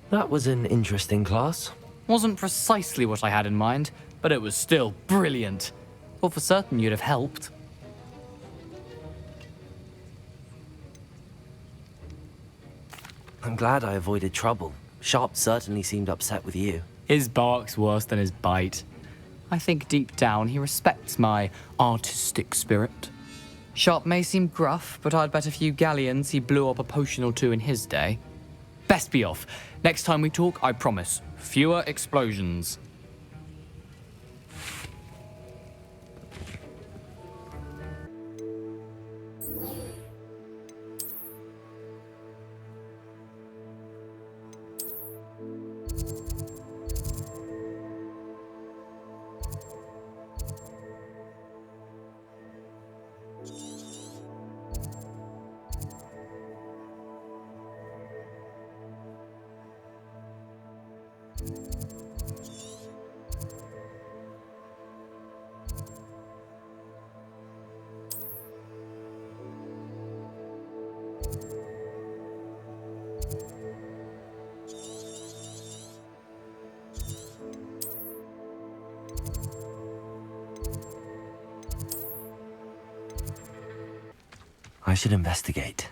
That was an interesting class. Wasn't precisely what I had in mind, but it was still brilliant. Thought for certain you'd have helped. I'm glad I avoided trouble. Sharp certainly seemed upset with you. His bark's worse than his bite. I think deep down he respects my artistic spirit. Sharp may seem gruff, but I'd bet a few galleons he blew up a potion or two in his day. Best be off. Next time we talk, I promise, fewer explosions. I should investigate.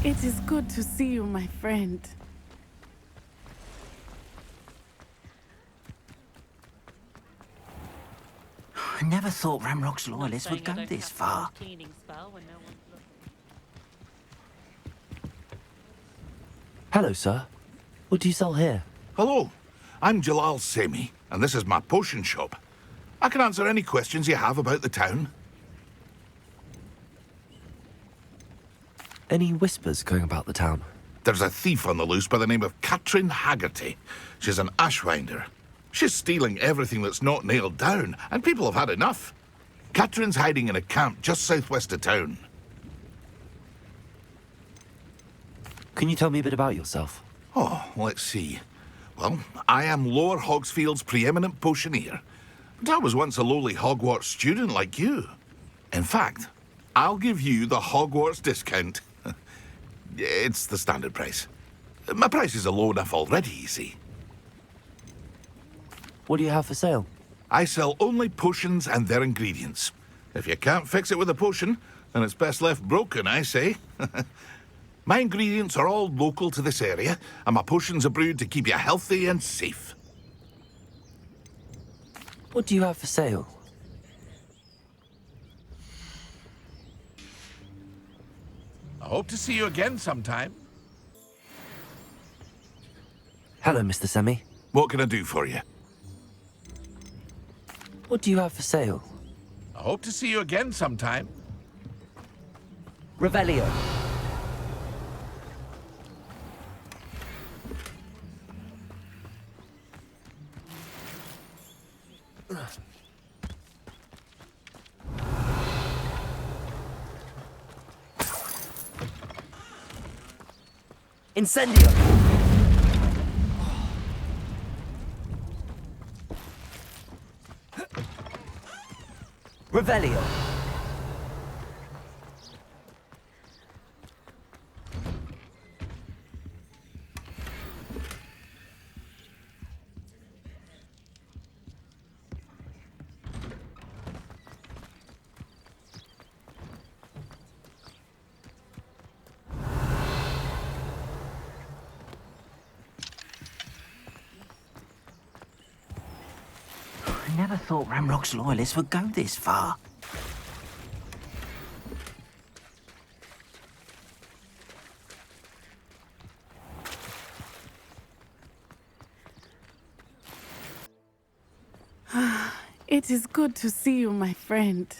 It is good to see you, my friend. I never thought Ramrock's loyalists would go this far. Hello, sir. What do you sell here? Hello, I'm Jalal Semi, and this is my potion shop. I can answer any questions you have about the town. Any whispers going about the town? There's a thief on the loose by the name of Katrin Haggerty. She's an ashwinder. She's stealing everything that's not nailed down, and people have had enough. Katrin's hiding in a camp just southwest of town. Can you tell me a bit about yourself? Oh, let's see. Well, I am Lower Hogsfield's preeminent potioneer. But I was once a lowly Hogwarts student like you. In fact, I'll give you the Hogwarts discount. It's the standard price. My prices are low enough already, you see. What do you have for sale? I sell only potions and their ingredients. If you can't fix it with a potion, then it's best left broken, I say. My ingredients are all local to this area, and my potions are brewed to keep you healthy and safe. What do you have for sale? hope to see you again sometime. Hello, Mr. Semi. What can I do for you? What do you have for sale? I hope to see you again sometime. Revelio. Incendio. Revelio. I never thought Ramrock's loyalists would go this far. It is good to see you, my friend.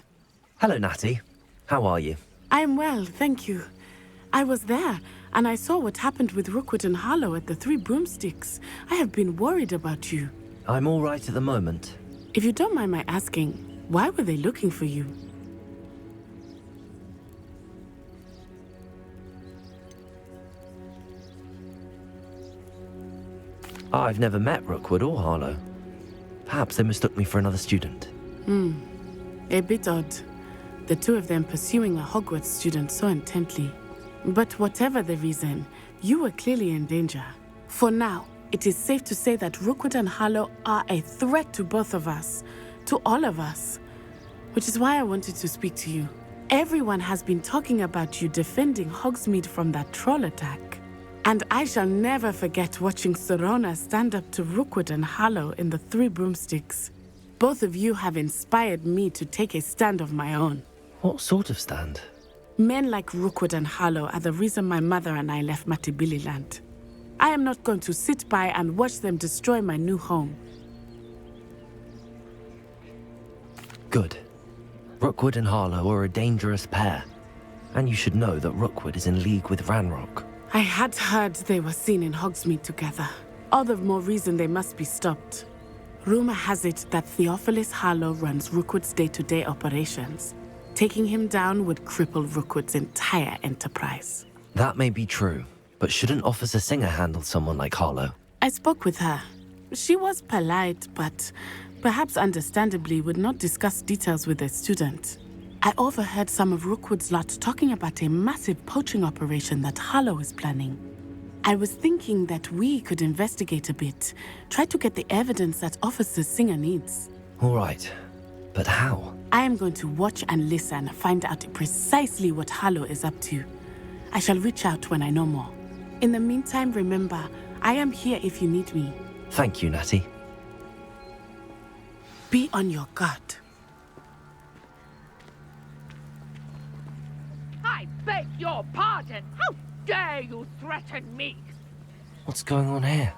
Hello, Natty. How are you? I'm well, thank you. I was there, and I saw what happened with Rookwood and Harlow at the Three Broomsticks. I have been worried about you. I'm all right at the moment. If you don't mind my asking, why were they looking for you? I've never met Rookwood or Harlow. Perhaps they mistook me for another student. A bit odd. The two of them pursuing a Hogwarts student so intently. But whatever the reason, you were clearly in danger. For now, it is safe to say that Rookwood and Harlow are a threat to both of us. To all of us. Which is why I wanted to speak to you. Everyone has been talking about you defending Hogsmeade from that troll attack. And I shall never forget watching Serona stand up to Rookwood and Harlow in the Three Broomsticks. Both of you have inspired me to take a stand of my own. What sort of stand? Men like Rookwood and Harlow are the reason my mother and I left Matibili-land. I am not going to sit by and watch them destroy my new home. Good. Rookwood and Harlow are a dangerous pair. And you should know that Rookwood is in league with Ranrock. I had heard they were seen in Hogsmeade together. All the more reason they must be stopped. Rumor has it that Theophilus Harlow runs Rookwood's day-to-day operations. Taking him down would cripple Rookwood's entire enterprise. That may be true, but shouldn't Officer Singer handle someone like Harlow? I spoke with her. She was polite, but perhaps understandably would not discuss details with a student. I overheard some of Rookwood's lot talking about a massive poaching operation that Harlow is planning. I was thinking that we could investigate a bit, try to get the evidence that Officer Singer needs. All right, but how? I am going to watch and listen, find out precisely what Harlow is up to. I shall reach out when I know more. In the meantime, remember, I am here if you need me. Thank you, Natty. Be on your guard. I beg your pardon! How dare you threaten me? What's going on here?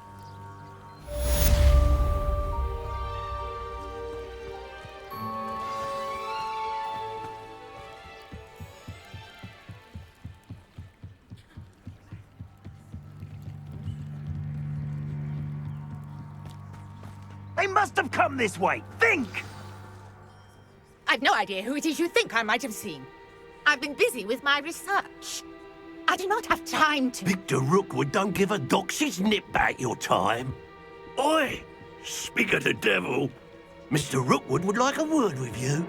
They must have come this way. Think! I've no idea who it is you think I might have seen. I've been busy with my research. I do not have time to... Victor Rookwood don't give a doxy's nip back your time. Oi! Speak of the devil. Mr. Rookwood would like a word with you.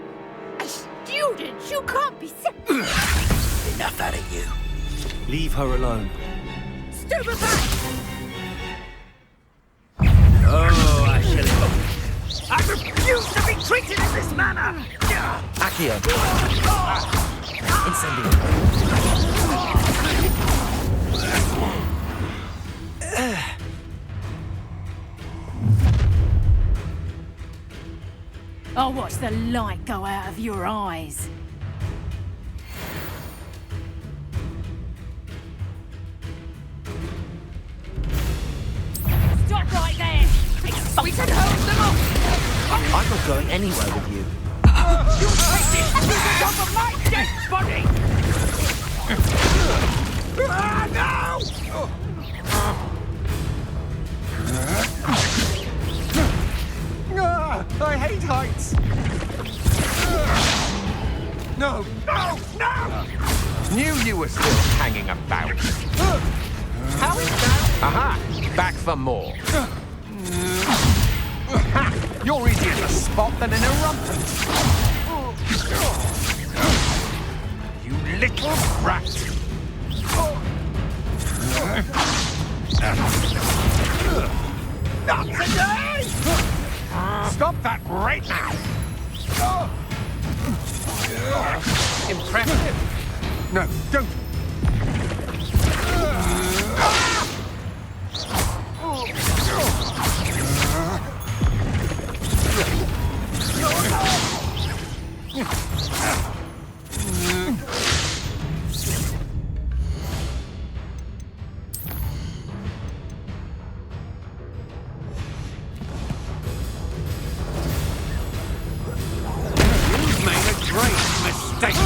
A student? You can't be sick. Enough out of you. Leave her alone. Stupefy! Oh, I shall... I refuse to be treated in this manner! Accio! Incendio! I'll watch the light go out of your eyes. We should hold them off! I'm not going anywhere with you. You'll take this to the top of my dead body! No! I hate heights! No! No! No! Knew you were still hanging about. How is that? Aha! Back for more. Ha! You're easier to spot than an erumpent. You little brat! Not today! Stop that right now! Impressive. No, don't! You've made a great mistake.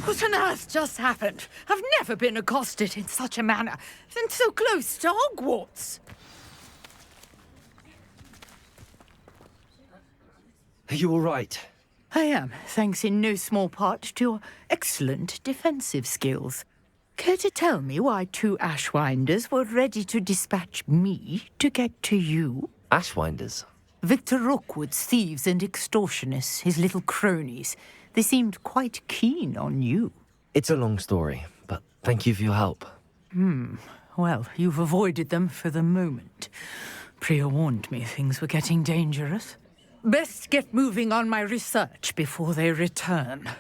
What on earth just happened? I've never been accosted in such a manner, and so close to Hogwarts. Are you all right? I am, thanks in no small part to your excellent defensive skills. Care to tell me why 2 Ashwinders were ready to dispatch me to get to you? Ashwinders? Victor Rookwood's thieves and extortionists, his little cronies. They seemed quite keen on you. It's a long story, but thank you for your help. Well, you've avoided them for the moment. Priya warned me things were getting dangerous. Best get moving on my research before they return.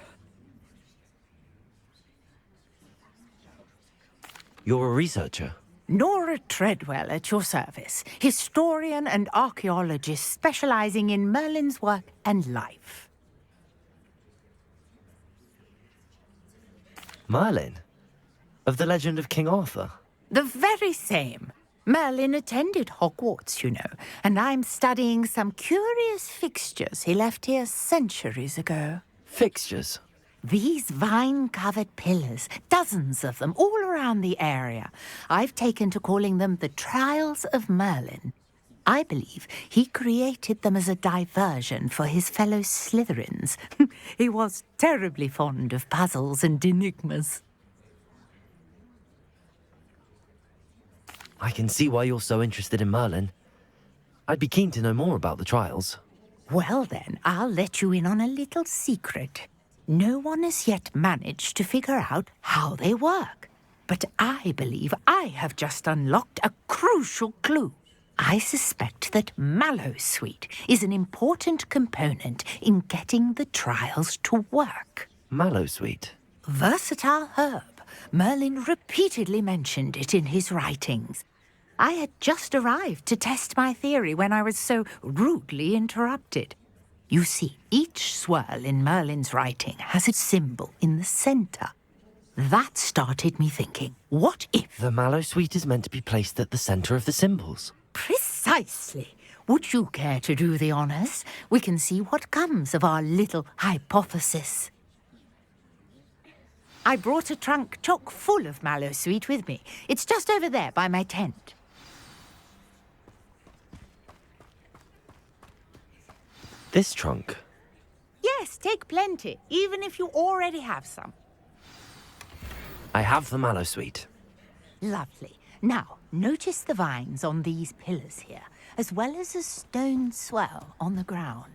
You're a researcher? Nora Treadwell at your service, historian and archaeologist specializing in Merlin's work and life. Merlin? Of the legend of King Arthur? The very same. Merlin attended Hogwarts, you know, and I'm studying some curious fixtures he left here centuries ago. Fixtures? These vine-covered pillars, dozens of them, all around the area. I've taken to calling them the Trials of Merlin. I believe he created them as a diversion for his fellow Slytherins. He was terribly fond of puzzles and enigmas. I can see why you're so interested in Merlin. I'd be keen to know more about the trials. Well then, I'll let you in on a little secret. No one has yet managed to figure out how they work. But I believe I have just unlocked a crucial clue. I suspect that Mallowsweet is an important component in getting the trials to work. Mallowsweet? Versatile herb. Merlin repeatedly mentioned it in his writings. I had just arrived to test my theory when I was so rudely interrupted. You see, each swirl in Merlin's writing has a symbol in the center. That started me thinking, what if... The Mallowsweet is meant to be placed at the center of the symbols. Precisely. Would you care to do the honors? We can see what comes of our little hypothesis. I brought a trunk chock full of Mallowsweet with me. It's just over there by my tent. This trunk? Yes, take plenty, even if you already have some. I have the Mallowsweet. Lovely. Now, notice the vines on these pillars here, as well as a stone swell on the ground.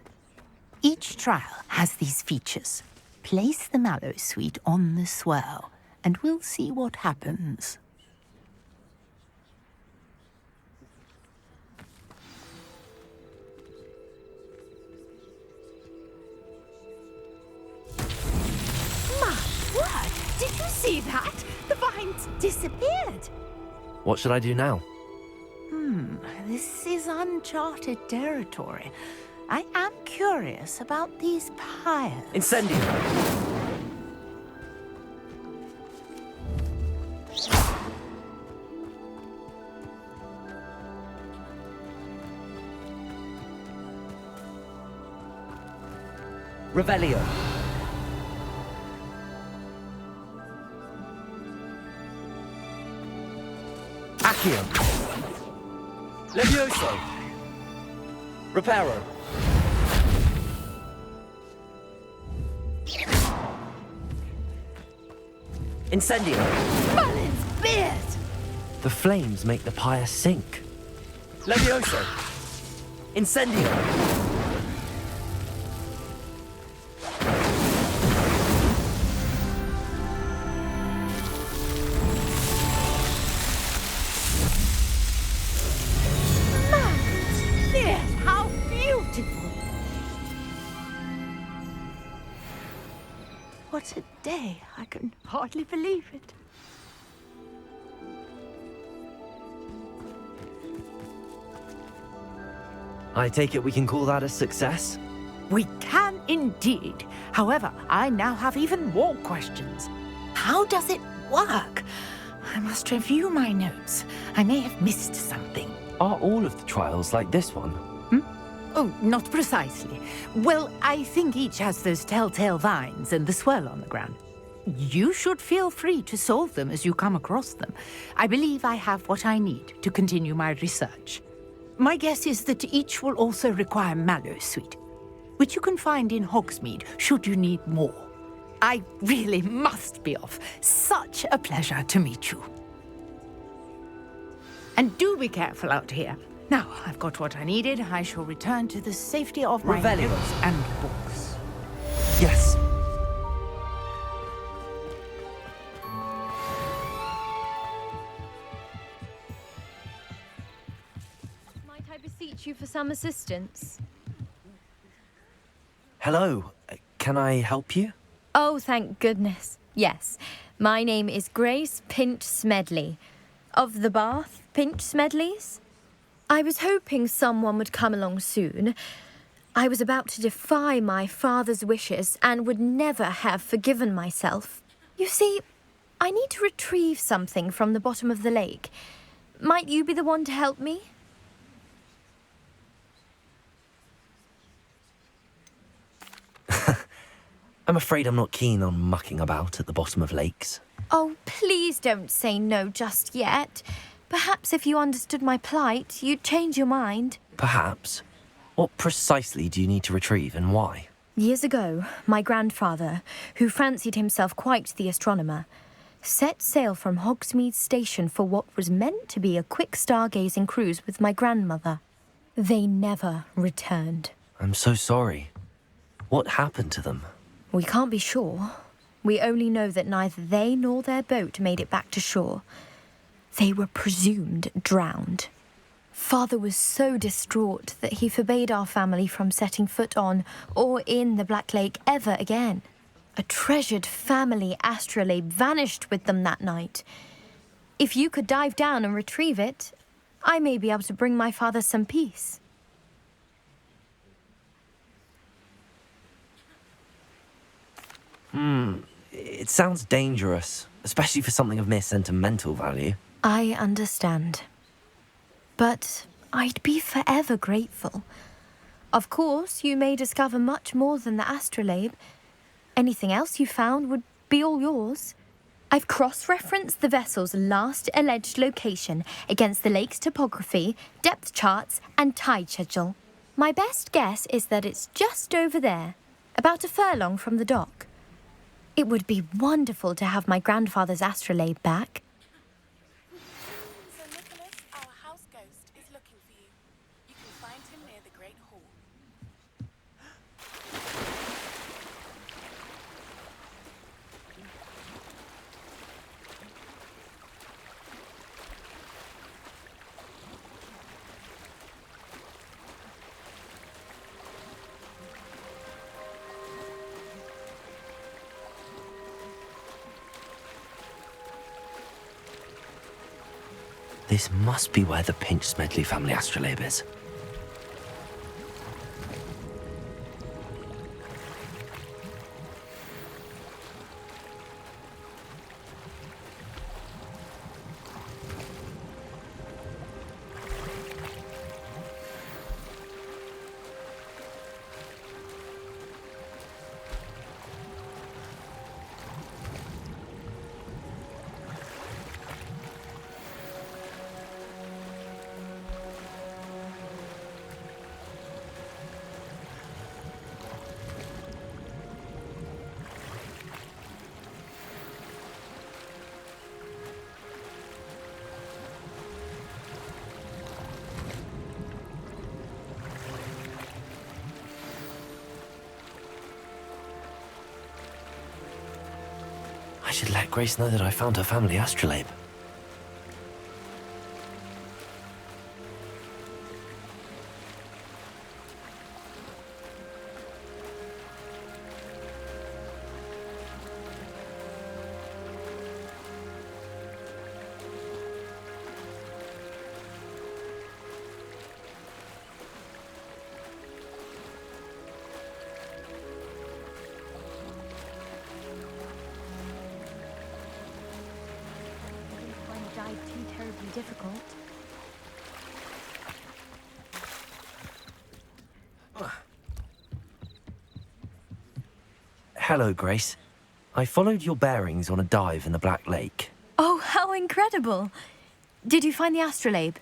Each trial has these features. Place the Mallowsweet on the swell, and we'll see what happens. My word! Did you see that? The vines disappeared. What should I do now? This is uncharted territory. I am curious about these pyres. Incendio! Revelio. Accio. Levioso. Reparo. Incendio. Merlin's beard! The flames make the pyre sink. Levioso. Incendio. Merlin's beard! How beautiful! What a day. I can hardly believe it. I take it we can call that a success? We can indeed. However, I now have even more questions. How does it work? I must review my notes. I may have missed something. Are all of the trials like this one? Oh, not precisely. Well, I think each has those telltale vines and the swirl on the ground. You should feel free to solve them as you come across them. I believe I have what I need to continue my research. My guess is that each will also require mallow sweet, which you can find in Hogsmeade should you need more. I really must be off. Such a pleasure to meet you. And do be careful out here. Now, I've got what I needed. I shall return to the safety of my notes and books. Yes. Might I beseech you for some assistance? Hello. Can I help you? Oh, thank goodness. Yes. My name is Grace Pinch Smedley. Of the Bath Pinch Smedleys? I was hoping someone would come along soon. I was about to defy my father's wishes and would never have forgiven myself. You see, I need to retrieve something from the bottom of the lake. Might you be the one to help me? I'm afraid I'm not keen on mucking about at the bottom of lakes. Oh, please don't say no just yet. Perhaps if you understood my plight, you'd change your mind. Perhaps. What precisely do you need to retrieve and why? Years ago, my grandfather, who fancied himself quite the astronomer, set sail from Hogsmeade Station for what was meant to be a quick stargazing cruise with my grandmother. They never returned. I'm so sorry. What happened to them? We can't be sure. We only know that neither they nor their boat made it back to shore. They were presumed drowned. Father was so distraught that he forbade our family from setting foot on or in the Black Lake ever again. A treasured family astrolabe vanished with them that night. If you could dive down and retrieve it, I may be able to bring my father some peace. It sounds dangerous, especially for something of mere sentimental value. I understand. But I'd be forever grateful. Of course, you may discover much more than the astrolabe. Anything else you found would be all yours. I've cross-referenced the vessel's last alleged location against the lake's topography, depth charts, and tide schedule. My best guess is that it's just over there, about a furlong from the dock. It would be wonderful to have my grandfather's astrolabe back. Sir Nicholas, our house ghost, is looking for you. You can find him near the Great Hall. This must be where the Pinch Smedley family astrolabe is. should let Grace know that I found her family astrolabe. Too terribly difficult. Hello, Grace. I followed your bearings on a dive in the Black Lake. Oh, how incredible! Did you find the astrolabe?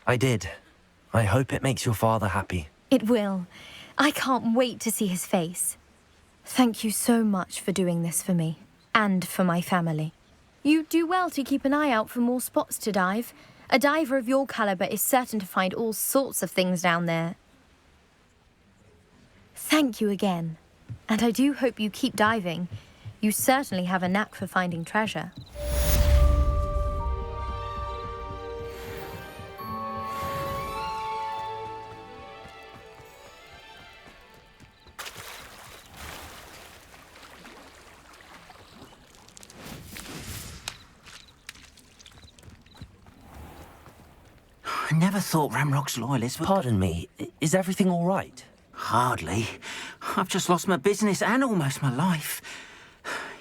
I did. I hope it makes your father happy. It will. I can't wait to see his face. Thank you so much for doing this for me, and for my family. You do well to keep an eye out for more spots to dive. A diver of your caliber is certain to find all sorts of things down there. Thank you again, and I do hope you keep diving. You certainly have a knack for finding treasure. I never thought Ramrock's loyalists would... Pardon me, is everything all right? Hardly. I've just lost my business and almost my life.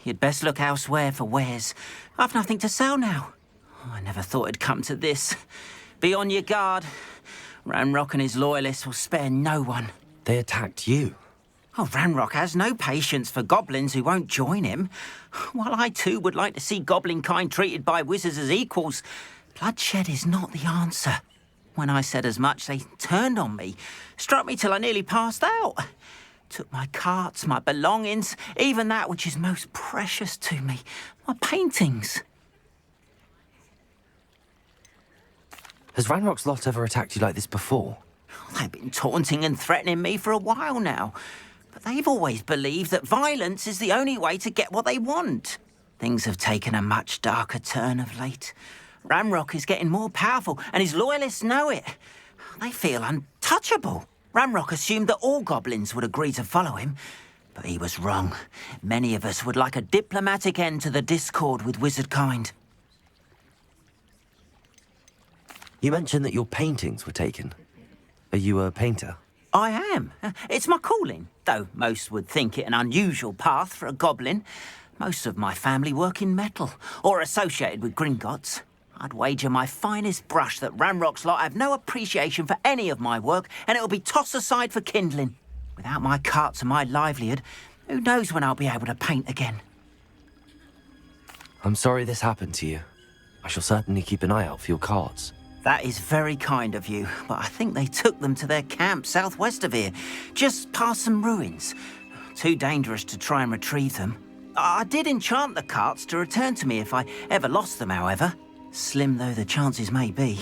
You'd best look elsewhere for wares. I've nothing to sell now. I never thought it'd come to this. Be on your guard. Ramrock and his loyalists will spare no one. They attacked you. Oh, Ramrock has no patience for goblins who won't join him. While I too would like to see goblin kind treated by wizards as equals, bloodshed is not the answer. When I said as much, they turned on me, struck me till I nearly passed out. Took my carts, my belongings, even that which is most precious to me, my paintings. Has Ranrock's lot ever attacked you like this before? They've been taunting and threatening me for a while now, but they've always believed that violence is the only way to get what they want. Things have taken a much darker turn of late. Ramrock is getting more powerful, and his loyalists know it. They feel untouchable. Ramrock assumed that all goblins would agree to follow him, but he was wrong. Many of us would like a diplomatic end to the discord with wizard kind. You mentioned that your paintings were taken. Are you a painter? I am. It's my calling, though most would think it an unusual path for a goblin. Most of my family work in metal, or associated with Gringotts. I'd wager my finest brush that Ramrock's lot have no appreciation for any of my work, and it'll be tossed aside for kindling. Without my carts and my livelihood, who knows when I'll be able to paint again? I'm sorry this happened to you. I shall certainly keep an eye out for your carts. That is very kind of you, but I think they took them to their camp southwest of here, just past some ruins. Too dangerous to try and retrieve them. I did enchant the carts to return to me if I ever lost them, however. Slim though the chances may be,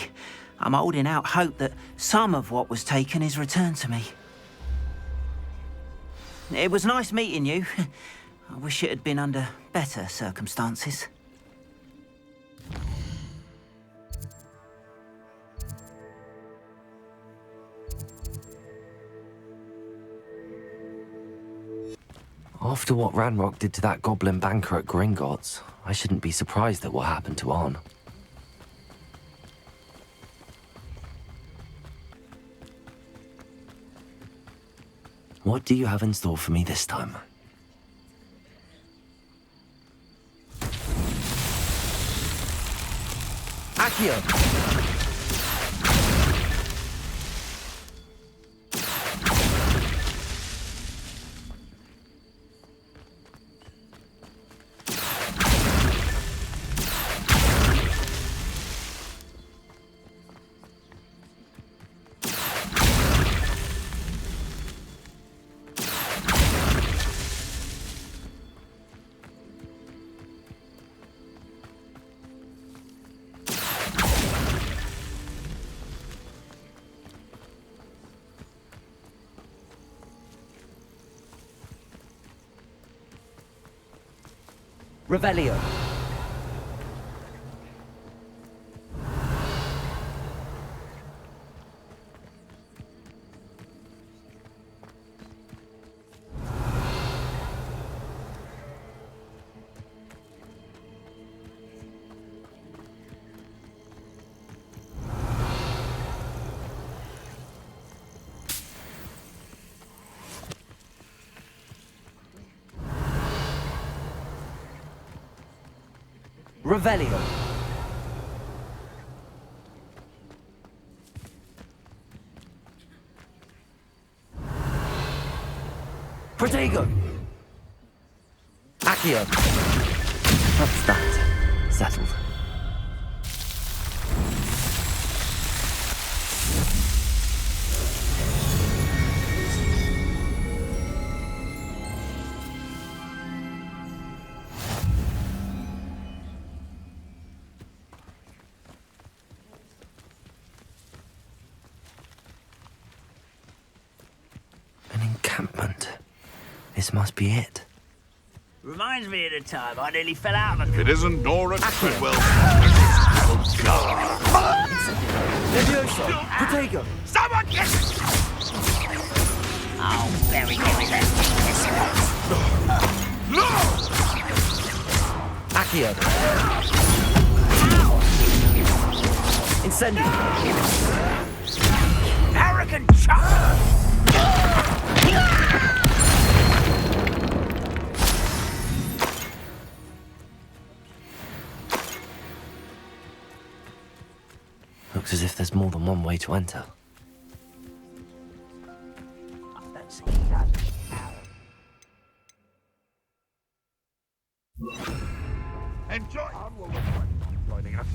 I'm holding out hope that some of what was taken is returned to me. It was nice meeting you. I wish it had been under better circumstances. After what Ranrock did to that goblin banker at Gringotts, I shouldn't be surprised at what happened to Arn. What do you have in store for me this time? Accio! Revelio. Revelio. Protego. Accio. That's that. Settled. An encampment. This must be it. Reminds me of the time I nearly fell out of a... If it isn't Nora Treadwell. Levioso. Protego. Someone get... Oh, very good. No! Accio. Incendio. Arrogant child! Looks as if there's more than one way to enter. Enjoy. Joining us.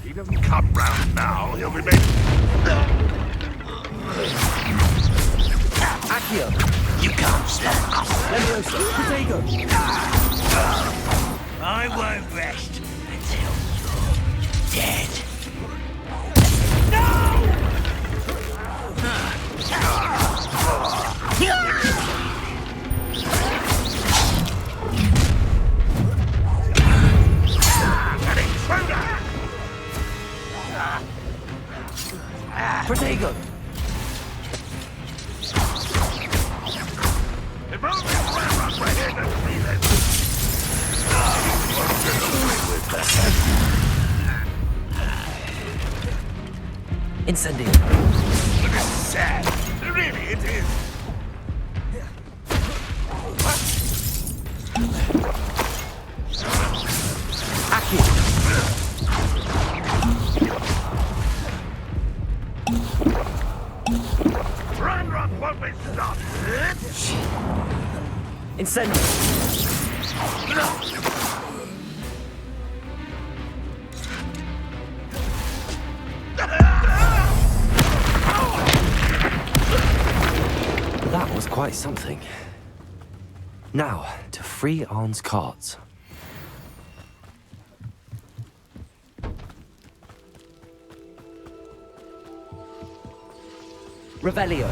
He doesn't come round now. He'll be made. Accio. You can't stop us. Levioso. Protego. I won't rest until you're dead. Protego. Incendio. It's sad. Really, it is. Run, won't we stop? Incendio. That was quite something. Now, to free Arn's cards. Revelio.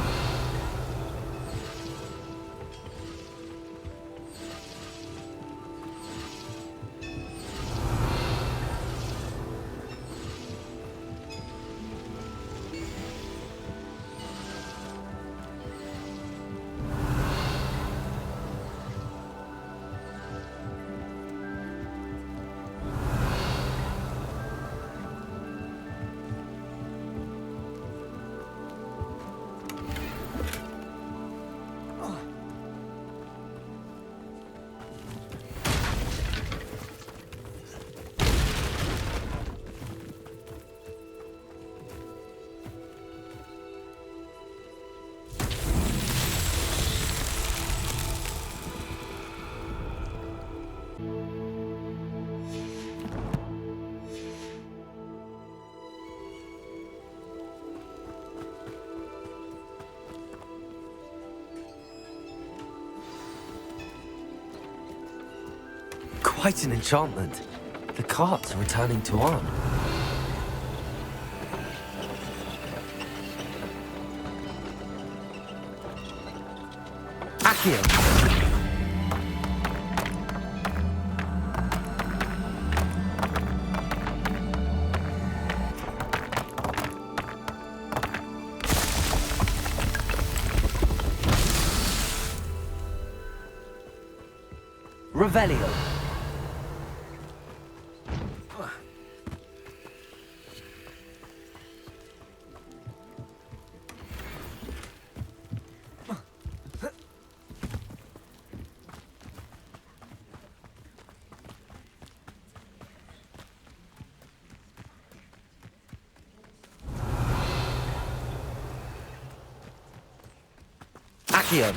Quite an enchantment. The cards are returning to Arn. Accio. Revelio. Accio.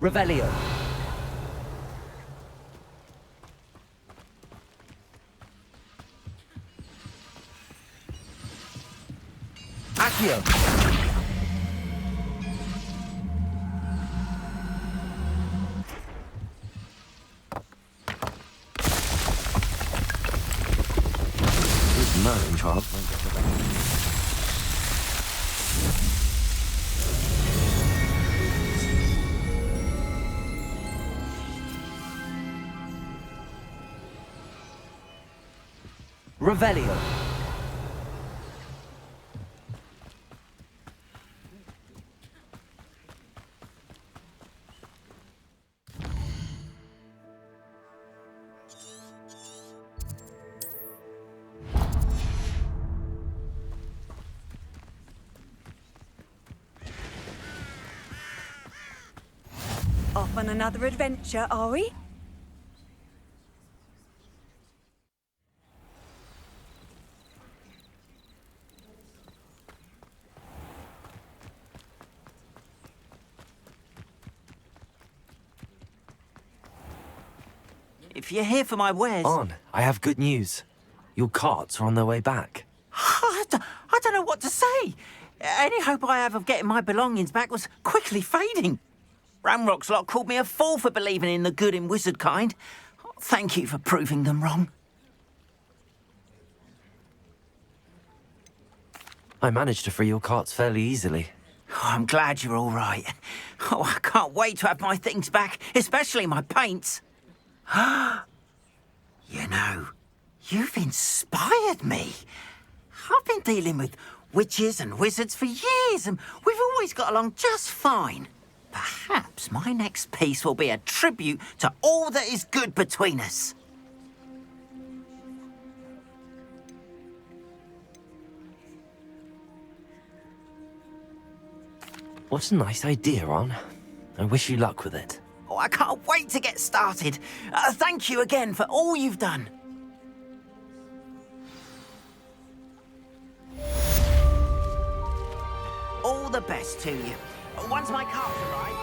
Revelio. Accio. This Merlin child won't get the best. Revelio. Off on another adventure, are we? If you're here for my wares... On, I have good news. Your carts are on their way back. I don't know what to say. Any hope I have of getting my belongings back was quickly fading. Ramrock's lot called me a fool for believing in the good in wizard kind. Thank you for proving them wrong. I managed to free your carts fairly easily. Oh, I'm glad you're all right. Oh, I can't wait to have my things back, especially my paints. You know, you've inspired me. I've been dealing with witches and wizards for years, and we've always got along just fine. Perhaps my next piece will be a tribute to all that is good between us. What a nice idea, Ron. I wish you luck with it. Oh, I can't wait to get started. Thank you again for all you've done. All the best to you. Once my carts arrive...